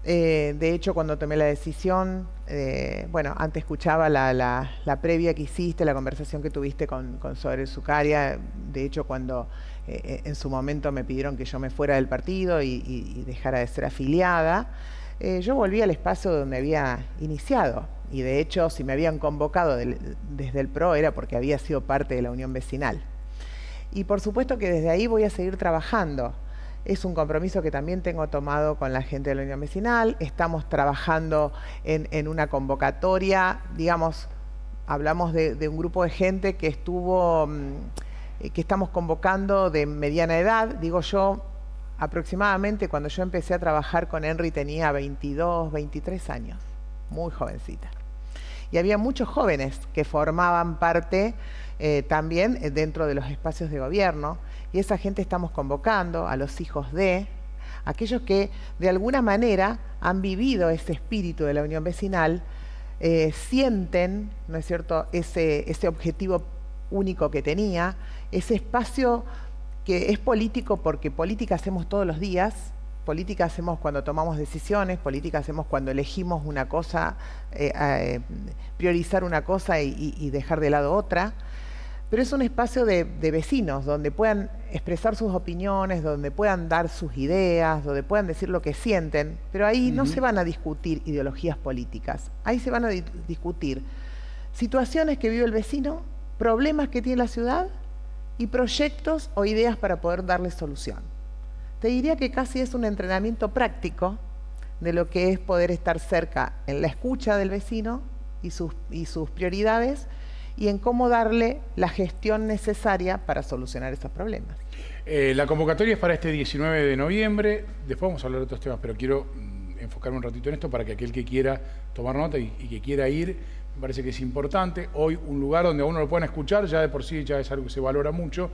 De hecho, cuando tomé la decisión, antes escuchaba la previa que hiciste, la conversación que tuviste con Sober Zucaria. De hecho, cuando en su momento me pidieron que yo me fuera del partido y dejara de ser afiliada, yo volví al espacio donde había iniciado. Y de hecho, si me habían convocado desde el PRO era porque había sido parte de la Unión Vecinal. Y por supuesto que desde ahí voy a seguir trabajando. Es un compromiso que también tengo tomado con la gente de la Unión Vecinal. Estamos trabajando en una convocatoria, digamos, hablamos de un grupo de gente que estamos convocando de mediana edad. Digo yo, aproximadamente cuando yo empecé a trabajar con Henry tenía 22, 23 años, muy jovencita. Y había muchos jóvenes que formaban parte también dentro de los espacios de gobierno, y esa gente estamos convocando a los hijos de aquellos que de alguna manera han vivido ese espíritu de la Unión Vecinal, sienten, ¿no es cierto?, ese objetivo único que tenía, ese espacio que es político, porque política hacemos todos los días, política hacemos cuando tomamos decisiones, política hacemos cuando elegimos una cosa, priorizar una cosa y dejar de lado otra. Pero es un espacio de vecinos, donde puedan expresar sus opiniones, donde puedan dar sus ideas, donde puedan decir lo que sienten, pero ahí no se van a discutir ideologías políticas, ahí se van a discutir situaciones que vive el vecino, problemas que tiene la ciudad y proyectos o ideas para poder darle solución. Te diría que casi es un entrenamiento práctico de lo que es poder estar cerca en la escucha del vecino y sus prioridades, y en cómo darle la gestión necesaria para solucionar esos problemas. La convocatoria es para este 19 de noviembre, después vamos a hablar de otros temas, pero quiero enfocarme un ratito en esto para que aquel que quiera tomar nota y que quiera ir, me parece que es importante. Hoy un lugar donde a uno lo puedan escuchar, ya de por sí ya es algo que se valora mucho,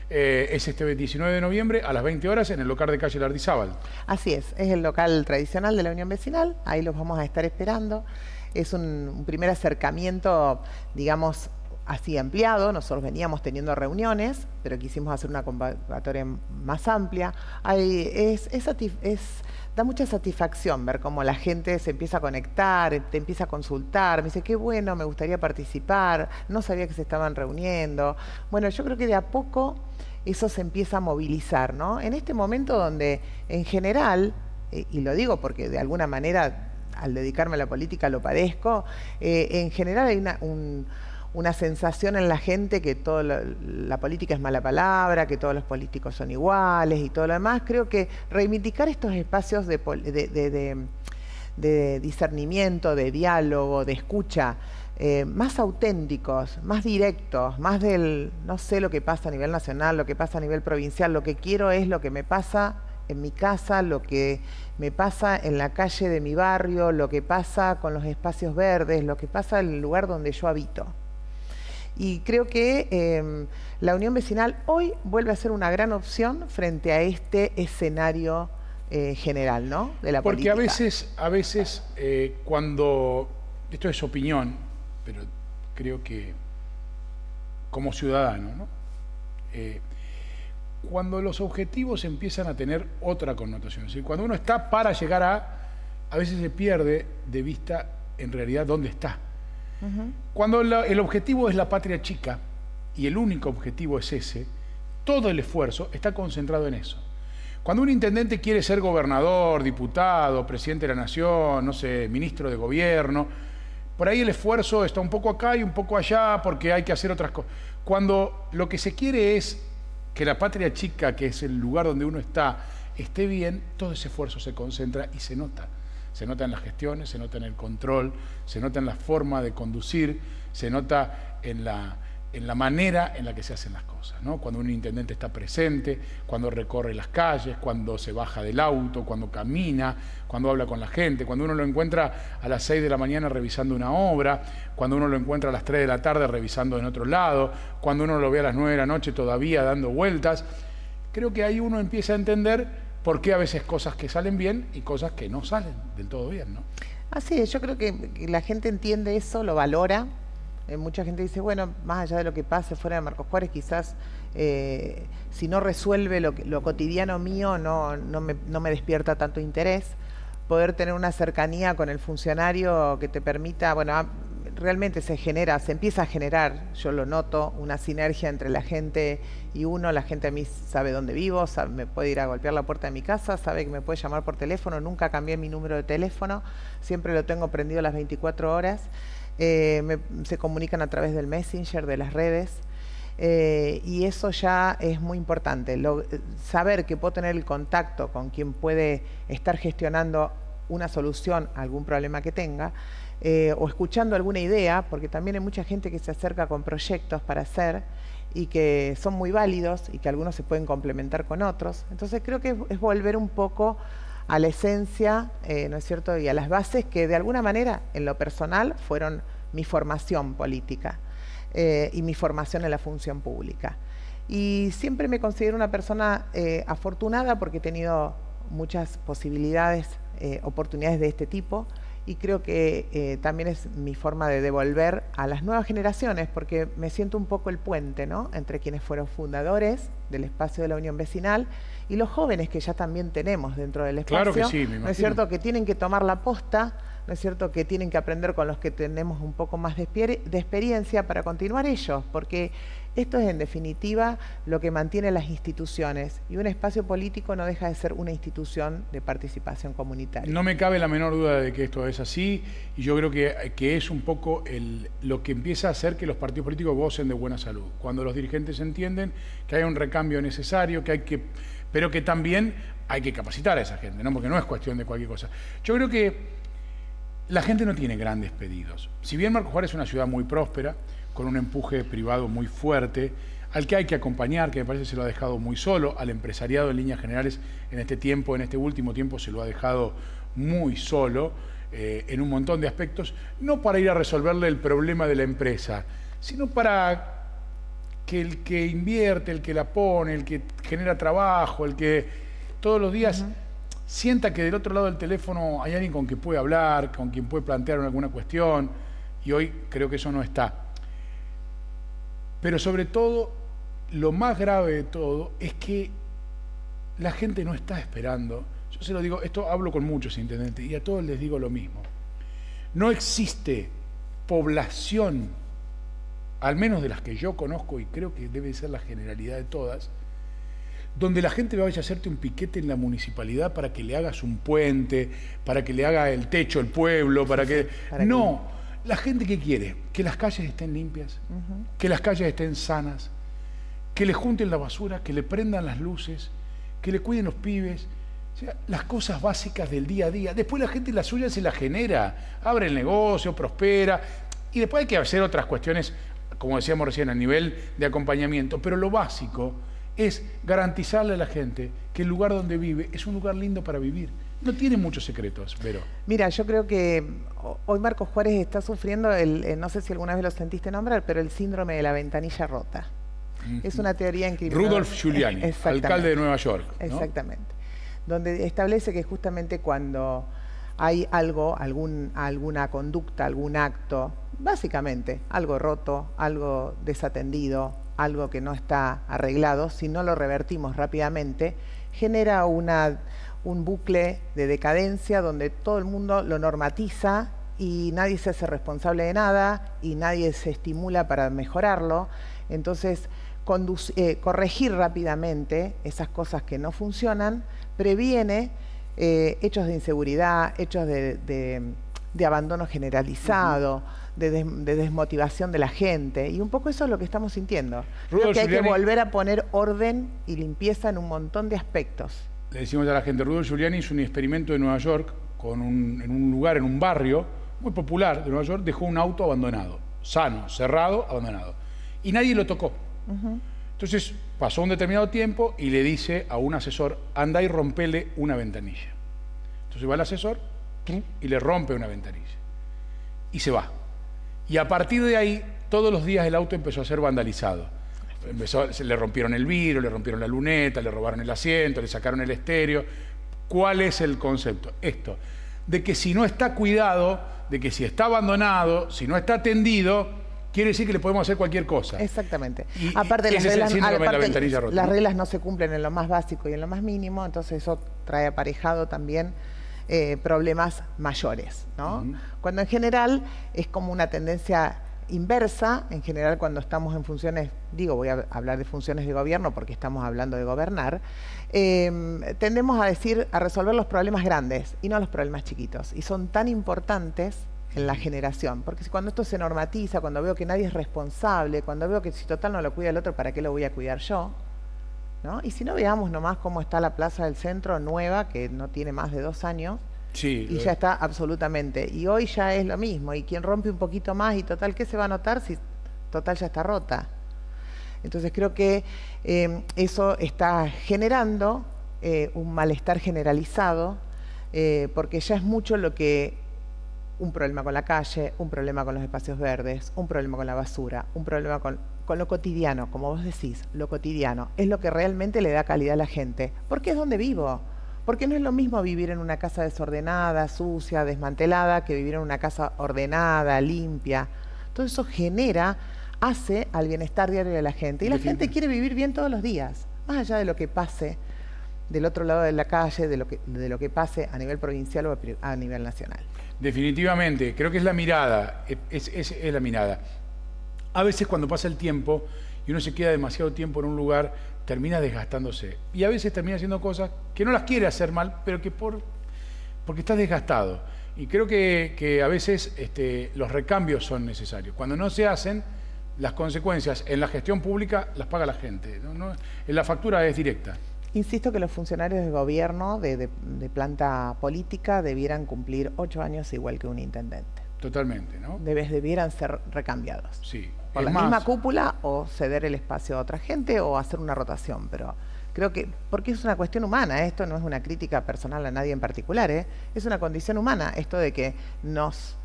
es este 19 de noviembre a las 20 horas en el local de calle Lardizábal. Así es el local tradicional de la Unión Vecinal, ahí los vamos a estar esperando. Es un primer acercamiento, digamos, así ampliado. Nosotros veníamos teniendo reuniones, pero quisimos hacer una convocatoria más amplia. Da mucha satisfacción ver cómo la gente se empieza a conectar, te empieza a consultar, me dice, qué bueno, me gustaría participar, no sabía que se estaban reuniendo. Bueno, yo creo que de a poco eso se empieza a movilizar, ¿no? En este momento donde, en general, y lo digo porque de alguna manera al dedicarme a la política lo padezco, en general hay una sensación en la gente que toda la política es mala palabra, que todos los políticos son iguales y todo lo demás. Creo que reivindicar estos espacios de discernimiento, de diálogo, de escucha, más auténticos, más directos, más del, no sé lo que pasa a nivel nacional, lo que pasa a nivel provincial, lo que quiero es lo que me pasa en mi casa, lo que me pasa en la calle de mi barrio, lo que pasa con los espacios verdes, lo que pasa en el lugar donde yo habito. Y creo que la Unión Vecinal hoy vuelve a ser una gran opción frente a este escenario general, ¿no?, de la política. Porque a veces cuando, esto es opinión, pero creo que como ciudadano, ¿no?, cuando los objetivos empiezan a tener otra connotación, es decir, cuando uno está para llegar a veces se pierde de vista en realidad dónde está. Cuando el objetivo es la patria chica y el único objetivo es ese, todo el esfuerzo está concentrado en eso. Cuando un intendente quiere ser gobernador, diputado, presidente de la nación, no sé, ministro de gobierno, por ahí el esfuerzo está un poco acá y un poco allá porque hay que hacer otras cosas. Cuando lo que se quiere es que la patria chica, que es el lugar donde uno está, esté bien, todo ese esfuerzo se concentra y se nota. Se nota en las gestiones, se nota en el control, se nota en la forma de conducir, se nota en la manera en la que se hacen las cosas, ¿no? Cuando un intendente está presente, cuando recorre las calles, cuando se baja del auto, cuando camina, cuando habla con la gente, cuando uno lo encuentra a las 6 de la mañana revisando una obra, cuando uno lo encuentra a las 3 de la tarde revisando en otro lado, cuando uno lo ve a las 9 de la noche todavía dando vueltas. Creo que ahí uno empieza a entender por qué a veces cosas que salen bien y cosas que no salen del todo bien, ¿no? Así es, yo creo que la gente entiende eso, lo valora. Mucha gente dice, bueno, más allá de lo que pase fuera de Marcos Juárez, quizás si no resuelve lo cotidiano mío, no me despierta tanto interés. Poder tener una cercanía con el funcionario que te permita, bueno, realmente se empieza a generar, yo lo noto, una sinergia entre la gente y uno. La gente a mí sabe dónde vivo, me puede ir a golpear la puerta de mi casa, sabe que me puede llamar por teléfono, nunca cambié mi número de teléfono, siempre lo tengo prendido las 24 horas. Se comunican a través del Messenger, de las redes, y eso ya es muy importante. Saber que puedo tener el contacto con quien puede estar gestionando una solución a algún problema que tenga, o escuchando alguna idea, porque también hay mucha gente que se acerca con proyectos para hacer y que son muy válidos y que algunos se pueden complementar con otros. Entonces creo que es volver un poco a la esencia, ¿no es cierto?, y a las bases que de alguna manera en lo personal fueron mi formación política y mi formación en la función pública. Y siempre me considero una persona afortunada porque he tenido muchas posibilidades, oportunidades de este tipo, y creo que también es mi forma de devolver a las nuevas generaciones, porque me siento un poco el puente, ¿no?, entre quienes fueron fundadores del espacio de la Unión Vecinal y los jóvenes que ya también tenemos dentro del espacio. Claro que sí, me imagino. ¿No es cierto?, que tienen que tomar la posta, ¿no es cierto?, que tienen que aprender con los que tenemos un poco más de experiencia para continuar ellos, porque esto es en definitiva lo que mantiene las instituciones, y un espacio político no deja de ser una institución de participación comunitaria. No me cabe la menor duda de que esto es así, y yo creo que es un poco lo que empieza a hacer que los partidos políticos gocen de buena salud. Cuando los dirigentes entienden que hay un recambio necesario, que hay que pero que también hay que capacitar a esa gente, ¿no? Porque no es cuestión de cualquier cosa. Yo creo que la gente no tiene grandes pedidos. Si bien Marcos Juárez es una ciudad muy próspera, con un empuje privado muy fuerte, al que hay que acompañar, que me parece se lo ha dejado muy solo, al empresariado en líneas generales en este último tiempo se lo ha dejado muy solo, en un montón de aspectos, no para ir a resolverle el problema de la empresa, sino para que el que invierte, el que la pone, el que genera trabajo, el que todos los días sienta que del otro lado del teléfono hay alguien con quien puede hablar, con quien puede plantear alguna cuestión, y hoy creo que eso no está. Pero sobre todo, lo más grave de todo es que la gente no está esperando. Yo se lo digo, esto hablo con muchos intendentes y a todos les digo lo mismo. No existe población, al menos de las que yo conozco y creo que debe ser la generalidad de todas, donde la gente vaya a hacerte un piquete en la municipalidad para que le hagas un puente, para que le haga el techo el pueblo, para que... No, la gente que quiere que las calles estén limpias, que las calles estén sanas, que le junten la basura, que le prendan las luces, que le cuiden los pibes, o sea, las cosas básicas del día a día. Después la gente la suya se la genera, abre el negocio, prospera, y después hay que hacer otras cuestiones, como decíamos recién, a nivel de acompañamiento, pero lo básico es garantizarle a la gente que el lugar donde vive es un lugar lindo para vivir. No tiene muchos secretos, Vero. Mira, yo creo que hoy Marcos Juárez está sufriendo, no sé si alguna vez lo sentiste nombrar, pero el síndrome de la ventanilla rota. Es una teoría en criminalidad. Rudolf Giuliani, alcalde de Nueva York, ¿no? Exactamente. Donde establece que justamente cuando hay algo, alguna conducta, algún acto, básicamente algo roto, algo desatendido, algo que no está arreglado, si no lo revertimos rápidamente, genera un bucle de decadencia donde todo el mundo lo normatiza y nadie se hace responsable de nada y nadie se estimula para mejorarlo. Entonces, corregir rápidamente esas cosas que no funcionan previene hechos de inseguridad, hechos de abandono generalizado, de desmotivación de la gente, y un poco eso es lo que estamos sintiendo. Creo que hay que volver a poner orden y limpieza en un montón de aspectos. Le decimos a la gente, Rudolf Giuliani hizo un experimento en Nueva York, en un lugar, en un barrio muy popular de Nueva York, dejó un auto abandonado, sano, cerrado, abandonado, y nadie lo tocó. Entonces pasó un determinado tiempo y le dice a un asesor, anda y rompele una ventanilla. Entonces va el asesor y le rompe una ventanilla y se va. Y a partir de ahí, todos los días el auto empezó a ser vandalizado. Le rompieron el vidrio, le rompieron la luneta, le robaron el asiento, le sacaron el estéreo. ¿Cuál es el concepto? Esto, de que si no está cuidado, de que si está abandonado, si no está atendido, quiere decir que le podemos hacer cualquier cosa. Exactamente. Y aparte, ese es el síndrome de la ventanilla rota. Las reglas no se cumplen en lo más básico y en lo más mínimo, entonces eso trae aparejado también problemas mayores, ¿no? Cuando en general es como una tendencia inversa, en general cuando estamos en funciones, voy a hablar de funciones de gobierno porque estamos hablando de gobernar, tendemos a resolver los problemas grandes y no los problemas chiquitos, y son tan importantes en la generación, porque cuando esto se normatiza, cuando veo que nadie es responsable, cuando veo que si total no lo cuida el otro, ¿para qué lo voy a cuidar yo? ¿No? Y si no, veamos nomás cómo está la plaza del centro nueva, que no tiene más de 2 años, sí, y ya está absolutamente. Y hoy ya es lo mismo, y quien rompe un poquito más, y total, ¿qué se va a notar si total ya está rota? Entonces creo que eso está generando un malestar generalizado, porque ya es mucho lo que... Un problema con la calle, un problema con los espacios verdes, un problema con la basura, un problema con lo cotidiano, como vos decís, lo cotidiano. Es lo que realmente le da calidad a la gente. Porque es donde vivo. Porque no es lo mismo vivir en una casa desordenada, sucia, desmantelada, que vivir en una casa ordenada, limpia. Todo eso hace al bienestar diario de la gente. Y la gente quiere vivir bien todos los días, más allá de lo que pase del otro lado de la calle, de lo que pase a nivel provincial o a nivel nacional. Definitivamente, creo que es la mirada, es la mirada. A veces cuando pasa el tiempo y uno se queda demasiado tiempo en un lugar, termina desgastándose. Y a veces termina haciendo cosas que no las quiere hacer mal, pero que porque estás desgastado. Y creo que a veces los recambios son necesarios. Cuando no se hacen, las consecuencias en la gestión pública las paga la gente. La factura es directa. Insisto que los funcionarios de gobierno de planta política debieran cumplir 8 años igual que un intendente. Totalmente, ¿no? Debieran ser recambiados. Sí. Por la misma cúpula, o ceder el espacio a otra gente, o hacer una rotación, pero creo que, porque es una cuestión humana, esto no es una crítica personal a nadie en particular, es una condición humana, esto de que nos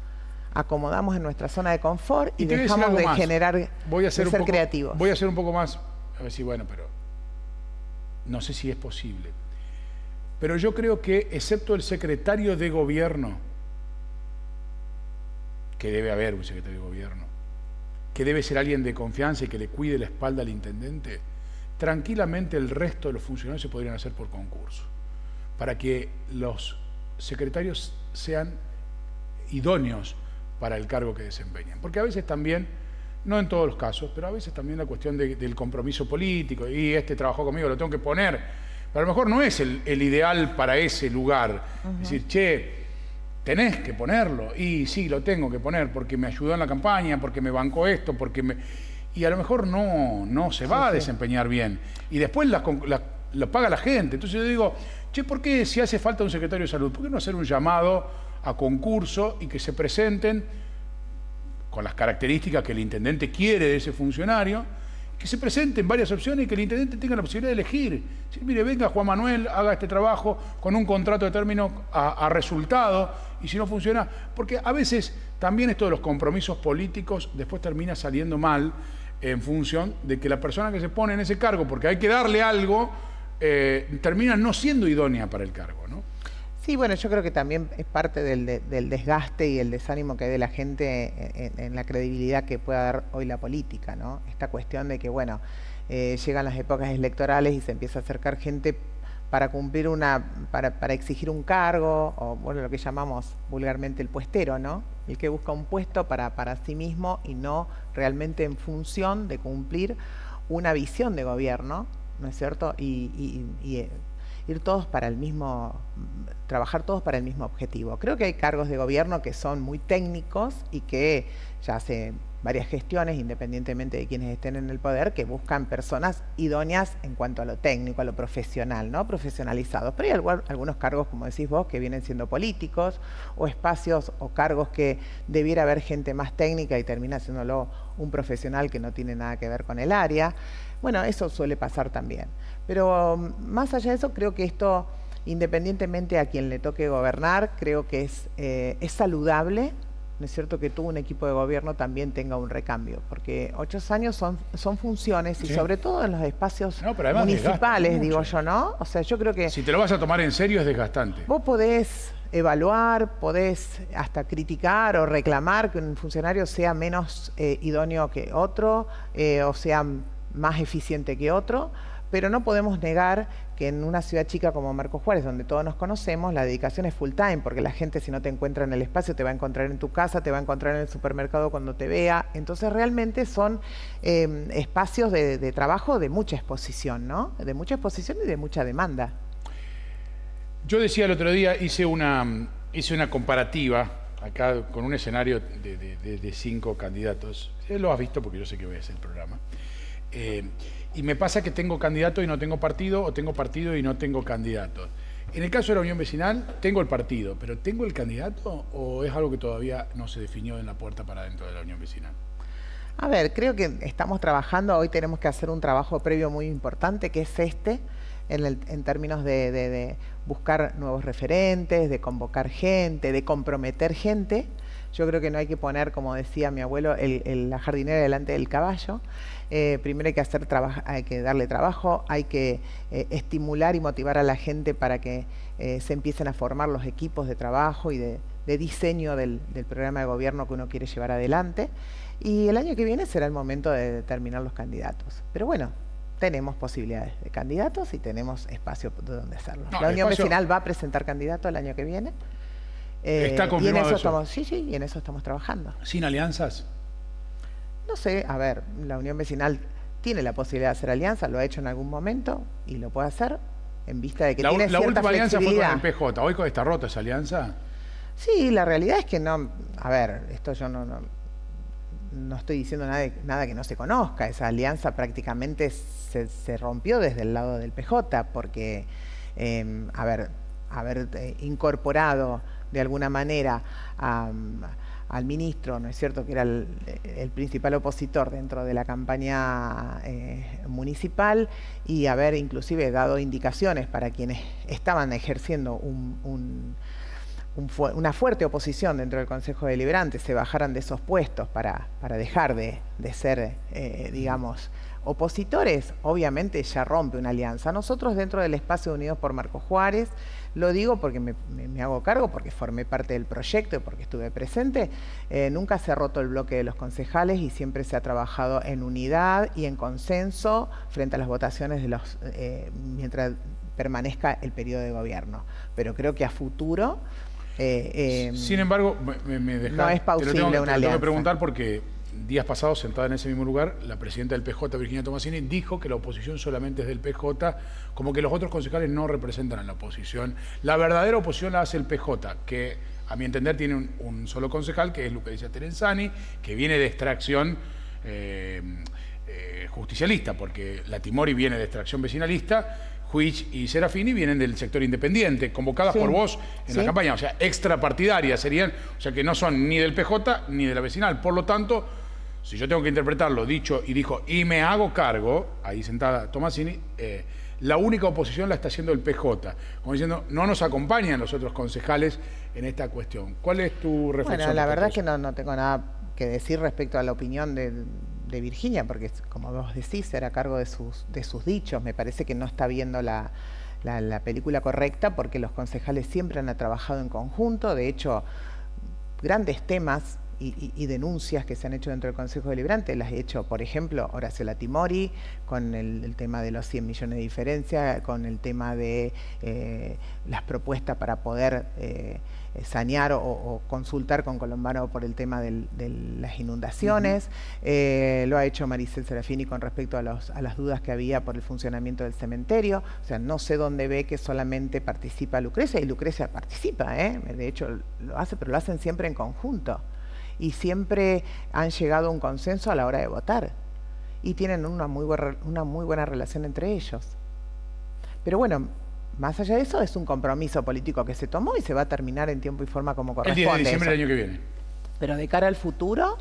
acomodamos en nuestra zona de confort y dejamos de generar, de ser creativos. Voy a hacer un poco más, a ver si, bueno, pero no sé si es posible. Pero yo creo que, excepto el secretario de gobierno, que debe haber un secretario de gobierno, que debe ser alguien de confianza y que le cuide la espalda al intendente, tranquilamente el resto de los funcionarios se podrían hacer por concurso, para que los secretarios sean idóneos para el cargo que desempeñan. Porque a veces también, no en todos los casos, pero a veces también la cuestión del compromiso político, y este trabajó conmigo, lo tengo que poner, pero a lo mejor no es el ideal para ese lugar. Es decir, che, tenés que ponerlo, y sí, lo tengo que poner porque me ayudó en la campaña, porque me bancó esto, porque me... Y a lo mejor no se va a desempeñar bien. Y después lo paga la gente. Entonces yo digo, che, ¿por qué si hace falta un secretario de salud? ¿Por qué no hacer un llamado a concurso y que se presenten con las características que el intendente quiere de ese funcionario, que se presenten varias opciones y que el intendente tenga la posibilidad de elegir? Si, mire, venga Juan Manuel, haga este trabajo con un contrato de término a resultado, y si no funciona, porque a veces también esto de los compromisos políticos después termina saliendo mal en función de que la persona que se pone en ese cargo, porque hay que darle algo, termina no siendo idónea para el cargo, ¿no? Sí, bueno, yo creo que también es parte del desgaste y el desánimo que hay de la gente en la credibilidad que pueda dar hoy la política, ¿no? Esta cuestión de que, bueno, llegan las épocas electorales y se empieza a acercar gente para cumplir para exigir un cargo, o bueno, lo que llamamos vulgarmente el puestero, ¿no? El que busca un puesto para sí mismo y no realmente en función de cumplir una visión de gobierno, ¿no es cierto? Y ir todos para el mismo, trabajar todos para el mismo objetivo. Creo que hay cargos de gobierno que son muy técnicos y que ya hace varias gestiones, independientemente de quienes estén en el poder, que buscan personas idóneas en cuanto a lo técnico, a lo profesional, ¿no? Profesionalizados. Pero hay algunos cargos, como decís vos, que vienen siendo políticos, o espacios o cargos que debiera haber gente más técnica y termina siéndolo un profesional que no tiene nada que ver con el área. Bueno, eso suele pasar también. Pero más allá de eso, creo que esto, independientemente a quien le toque gobernar, creo que es saludable, ¿no es cierto?, que todo un equipo de gobierno también tenga un recambio, porque 8 años son funciones, y sobre todo en los espacios municipales, digo yo, ¿no? O sea, yo creo que... Si te lo vas a tomar en serio es desgastante. Vos podés evaluar, podés hasta criticar o reclamar que un funcionario sea menos idóneo que otro, o sea más eficiente que otro, pero no podemos negar que en una ciudad chica como Marcos Juárez, donde todos nos conocemos, la dedicación es full time, porque la gente, si no te encuentra en el espacio, te va a encontrar en tu casa, te va a encontrar en el supermercado cuando te vea. Entonces realmente son espacios de trabajo de mucha exposición, ¿no? De mucha exposición y de mucha demanda. Yo decía el otro día, hice una comparativa acá con un escenario de 5 candidatos. Lo has visto porque yo sé que voy a hacer el programa. Y me pasa que tengo candidato y no tengo partido, o tengo partido y no tengo candidato. En el caso de la Unión Vecinal, tengo el partido, pero ¿tengo el candidato o es algo que todavía no se definió en la puerta para dentro de la Unión Vecinal? A ver, creo que estamos trabajando, hoy tenemos que hacer un trabajo previo muy importante, que es en términos de buscar nuevos referentes, de convocar gente, de comprometer gente. Yo creo que no hay que poner, como decía mi abuelo, la jardinera delante del caballo. Primero hay que darle trabajo, hay que estimular y motivar a la gente para que se empiecen a formar los equipos de trabajo y de diseño del programa de gobierno que uno quiere llevar adelante. Y el año que viene será el momento de determinar los candidatos. Pero bueno, tenemos posibilidades de candidatos y tenemos espacio de donde hacerlo. La Unión Vecinal va a presentar candidato el año que viene. ¿Está confirmado eso? Sí, y en eso estamos trabajando. ¿Sin alianzas? No sé, a ver, la Unión Vecinal tiene la posibilidad de hacer alianza, lo ha hecho en algún momento y lo puede hacer en vista de que tiene cierta última alianza fue con el PJ. ¿Hoy está rota esa alianza? Sí, la realidad es que no, a ver, esto yo no no estoy diciendo nada que no se conozca. Esa alianza prácticamente se rompió desde el lado del PJ, porque haber incorporado de alguna manera al ministro, ¿no es cierto?, que era el principal opositor dentro de la campaña municipal, y haber inclusive dado indicaciones para quienes estaban ejerciendo una fuerte oposición dentro del Consejo Deliberante, se bajaran de esos puestos para dejar de ser, digamos, opositores. Obviamente ya rompe una alianza. Nosotros dentro del espacio Unidos por Marcos Juárez, lo digo porque me hago cargo, porque formé parte del proyecto y porque estuve presente, nunca se ha roto el bloque de los concejales y siempre se ha trabajado en unidad y en consenso frente a las votaciones mientras permanezca el periodo de gobierno. Pero creo que a futuro... sin embargo, no es plausible una alianza. Te lo tengo que preguntar porque días pasados, sentada en ese mismo lugar, la presidenta del PJ, Virginia Tomasini, dijo que la oposición solamente es del PJ, como que los otros concejales no representan a la oposición. La verdadera oposición la hace el PJ, que a mi entender tiene un solo concejal, que es Lucrecia Terenzani, que viene de extracción justicialista, porque la Timori viene de extracción vecinalista, Huich y Serafini vienen del sector independiente, convocadas por vos en la campaña, o sea, extrapartidarias serían, o sea, que no son ni del PJ ni de la vecinal. Por lo tanto, si yo tengo que interpretarlo dicho y dijo, y me hago cargo, ahí sentada Tomasini, la única oposición la está haciendo el PJ, como diciendo, no nos acompañan los otros concejales en esta cuestión. ¿Cuál es tu reflexión? Bueno, la verdad es que no tengo nada que decir respecto a la opinión de Virginia, porque como vos decís, era a cargo de sus dichos. Me parece que no está viendo la película correcta, porque los concejales siempre han trabajado en conjunto. De hecho, grandes temas y denuncias que se han hecho dentro del Consejo Deliberante las he hecho, por ejemplo, Horacio Latimori, con el tema de los 100 millones de diferencia, con el tema de las propuestas para poder sanear o consultar con Colombano por el tema de las inundaciones. Lo ha hecho Maricel Serafini con respecto a las dudas que había por el funcionamiento del cementerio. O sea, no sé dónde ve que solamente participa Lucrecia, y Lucrecia participa, de hecho lo hace, pero lo hacen siempre en conjunto. Y siempre han llegado a un consenso a la hora de votar. Y tienen una muy buena relación entre ellos. Pero bueno, más allá de eso, es un compromiso político que se tomó y se va a terminar en tiempo y forma como corresponde. El 10 de diciembre del año que viene. Pero de cara al futuro,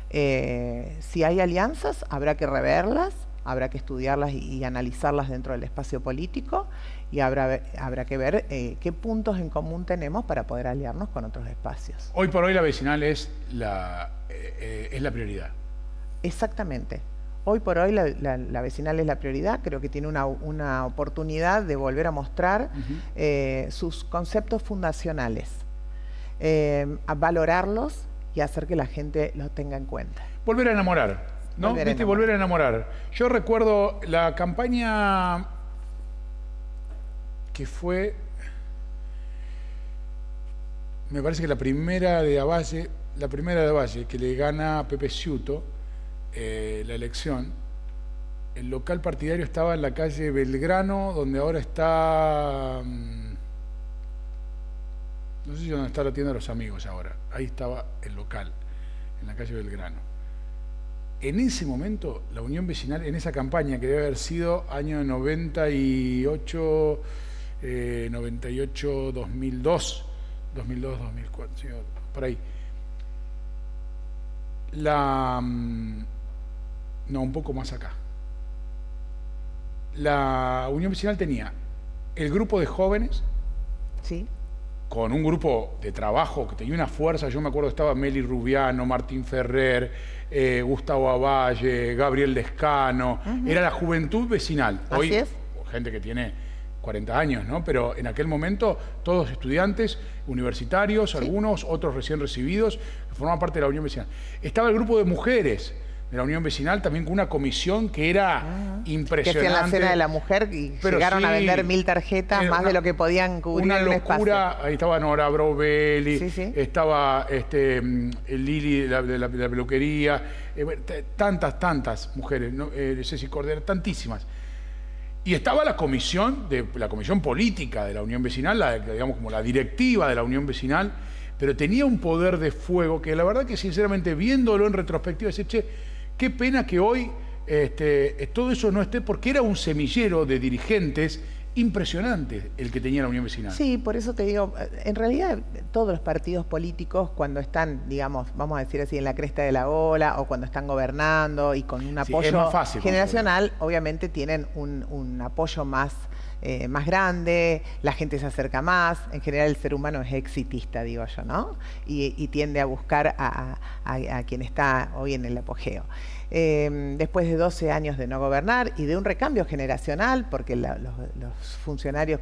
si hay alianzas, habrá que reverlas, habrá que estudiarlas y analizarlas dentro del espacio político, y habrá que ver qué puntos en común tenemos para poder aliarnos con otros espacios. Hoy por hoy la vecinal es la prioridad. Exactamente. Hoy por hoy la vecinal es la prioridad. Creo que tiene una oportunidad de volver a mostrar sus conceptos fundacionales, a valorarlos y hacer que la gente los tenga en cuenta. Volver a enamorar, ¿no? Volver a enamorar. Yo recuerdo la campaña que fue, me parece que la primera de Avalle, que le gana a Pepe Ciuto la elección. El local partidario estaba en la calle Belgrano, donde ahora está, no sé si dónde está la tienda de los amigos ahora. Ahí estaba el local, en la calle Belgrano. En ese momento, la Unión Vecinal, en esa campaña que debe haber sido año 98, 2002, 2004, sí, por ahí. No, un poco más acá. La Unión Vecinal tenía el grupo de jóvenes, sí, con un grupo de trabajo que tenía una fuerza. Yo me acuerdo, estaba Meli Rubiano, Martín Ferrer, Gustavo Avalle, Gabriel Descano. Era la juventud vecinal. Hoy, así es. Gente que tiene 40 años, ¿no? Pero en aquel momento, todos estudiantes, universitarios, sí, algunos, otros recién recibidos, que formaban parte de la Unión Vecinal. Estaba el grupo de mujeres de la Unión Vecinal, también con una comisión que era impresionante. Que hacían la Cena de la Mujer y llegaron a vender 1000 tarjetas, más de lo que podían cubrir. Una locura. Espacio. Ahí estaba Nora Brovelli, sí. Estaba Lili de la peluquería, tantas mujeres, ¿no? Ceci Cordero, tantísimas. Y estaba la comisión política de la Unión Vecinal, digamos como la directiva de la Unión Vecinal, pero tenía un poder de fuego que la verdad que sinceramente viéndolo en retrospectiva, decía, che, qué pena que hoy todo eso no esté, porque era un semillero de dirigentes impresionante el que tenía la Unión Vecinal. Sí, por eso te digo, en realidad todos los partidos políticos cuando están, digamos, vamos a decir así, en la cresta de la ola o cuando están gobernando y con un apoyo generacional, obviamente tienen un apoyo más grande, la gente se acerca más, en general el ser humano es exitista, digo yo, ¿no? Y tiende a buscar a quien está hoy en el apogeo. Después de 12 años de no gobernar y de un recambio generacional, porque los funcionarios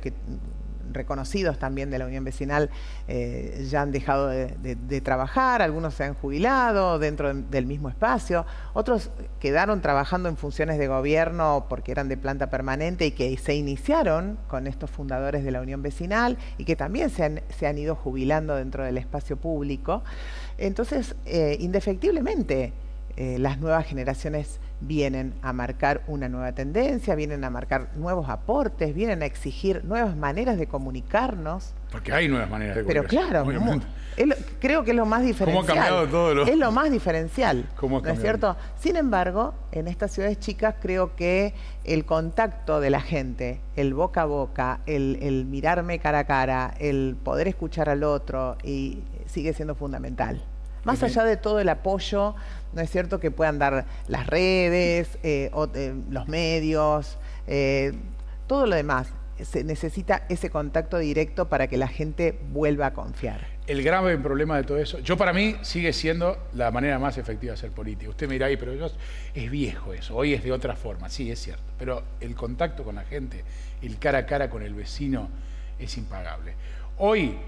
reconocidos también de la Unión Vecinal ya han dejado de trabajar, algunos se han jubilado dentro del mismo espacio, otros quedaron trabajando en funciones de gobierno porque eran de planta permanente y que se iniciaron con estos fundadores de la Unión Vecinal y que también se han ido jubilando dentro del espacio público. Entonces, indefectiblemente, las nuevas generaciones vienen a marcar una nueva tendencia, vienen a marcar nuevos aportes, vienen a exigir nuevas maneras de comunicarnos. Porque hay nuevas maneras de comunicarnos. Pero claro, creo que es lo más diferencial. ¿Cómo ha cambiado todo Es lo más diferencial, ¿Cómo ha ¿no es cambiado? cierto? Sin embargo, en estas ciudades chicas creo que el contacto de la gente, el boca a boca, el mirarme cara a cara, el poder escuchar al otro, y sigue siendo fundamental. Más allá de todo el apoyo, ¿no es cierto?, que puedan dar las redes, los medios, todo lo demás. Se necesita ese contacto directo para que la gente vuelva a confiar. El grave problema de todo eso, para mí sigue siendo la manera más efectiva de ser político. Usted me dirá ahí, pero es viejo eso, hoy es de otra forma, sí, es cierto. Pero el contacto con la gente, el cara a cara con el vecino, es impagable. Hoy,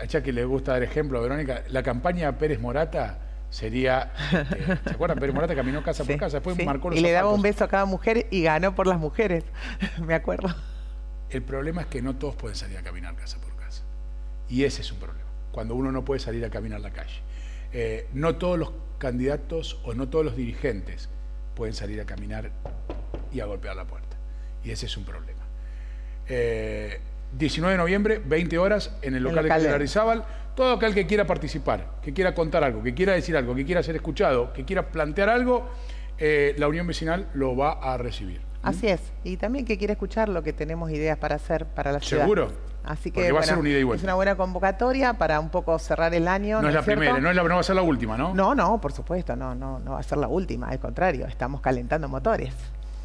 ya que le gusta dar ejemplo a Verónica, la campaña Pérez Morata sería, ¿se acuerdan? Pérez Morata caminó casa por casa, después marcó los y le daba zapatos. un beso a cada mujer y ganó por las mujeres, me acuerdo. El problema es que no todos pueden salir a caminar casa por casa. Y ese es un problema, cuando uno no puede salir a caminar la calle. No todos los candidatos o no todos los dirigentes pueden salir a caminar y a golpear la puerta. Y ese es un problema. 19 de noviembre, 20 horas, en el local de Lardizábal. Todo aquel que quiera participar, que quiera contar algo, que quiera decir algo, que quiera ser escuchado, que quiera plantear algo, la Unión Vecinal lo va a recibir. Así es. Y también que quiera escuchar lo que tenemos ideas para hacer para la ciudad. ¿Seguro? Así que porque va a ser un ida y vuelta. Es una buena convocatoria para un poco cerrar el año. No es la primera, no va a ser la última, ¿no? No, por supuesto, no va a ser la última, al contrario, estamos calentando motores.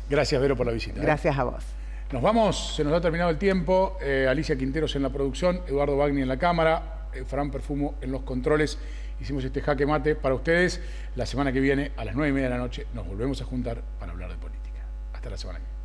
Gracias, Vero, por la visita. Gracias a vos. Nos vamos, se nos ha terminado el tiempo. Alicia Quinteros en la producción, Eduardo Bagni en la cámara, Fran Perfumo en los controles. Hicimos este jaque mate para ustedes. La semana que viene, a las 9:30 de la noche, nos volvemos a juntar para hablar de política. Hasta la semana que viene.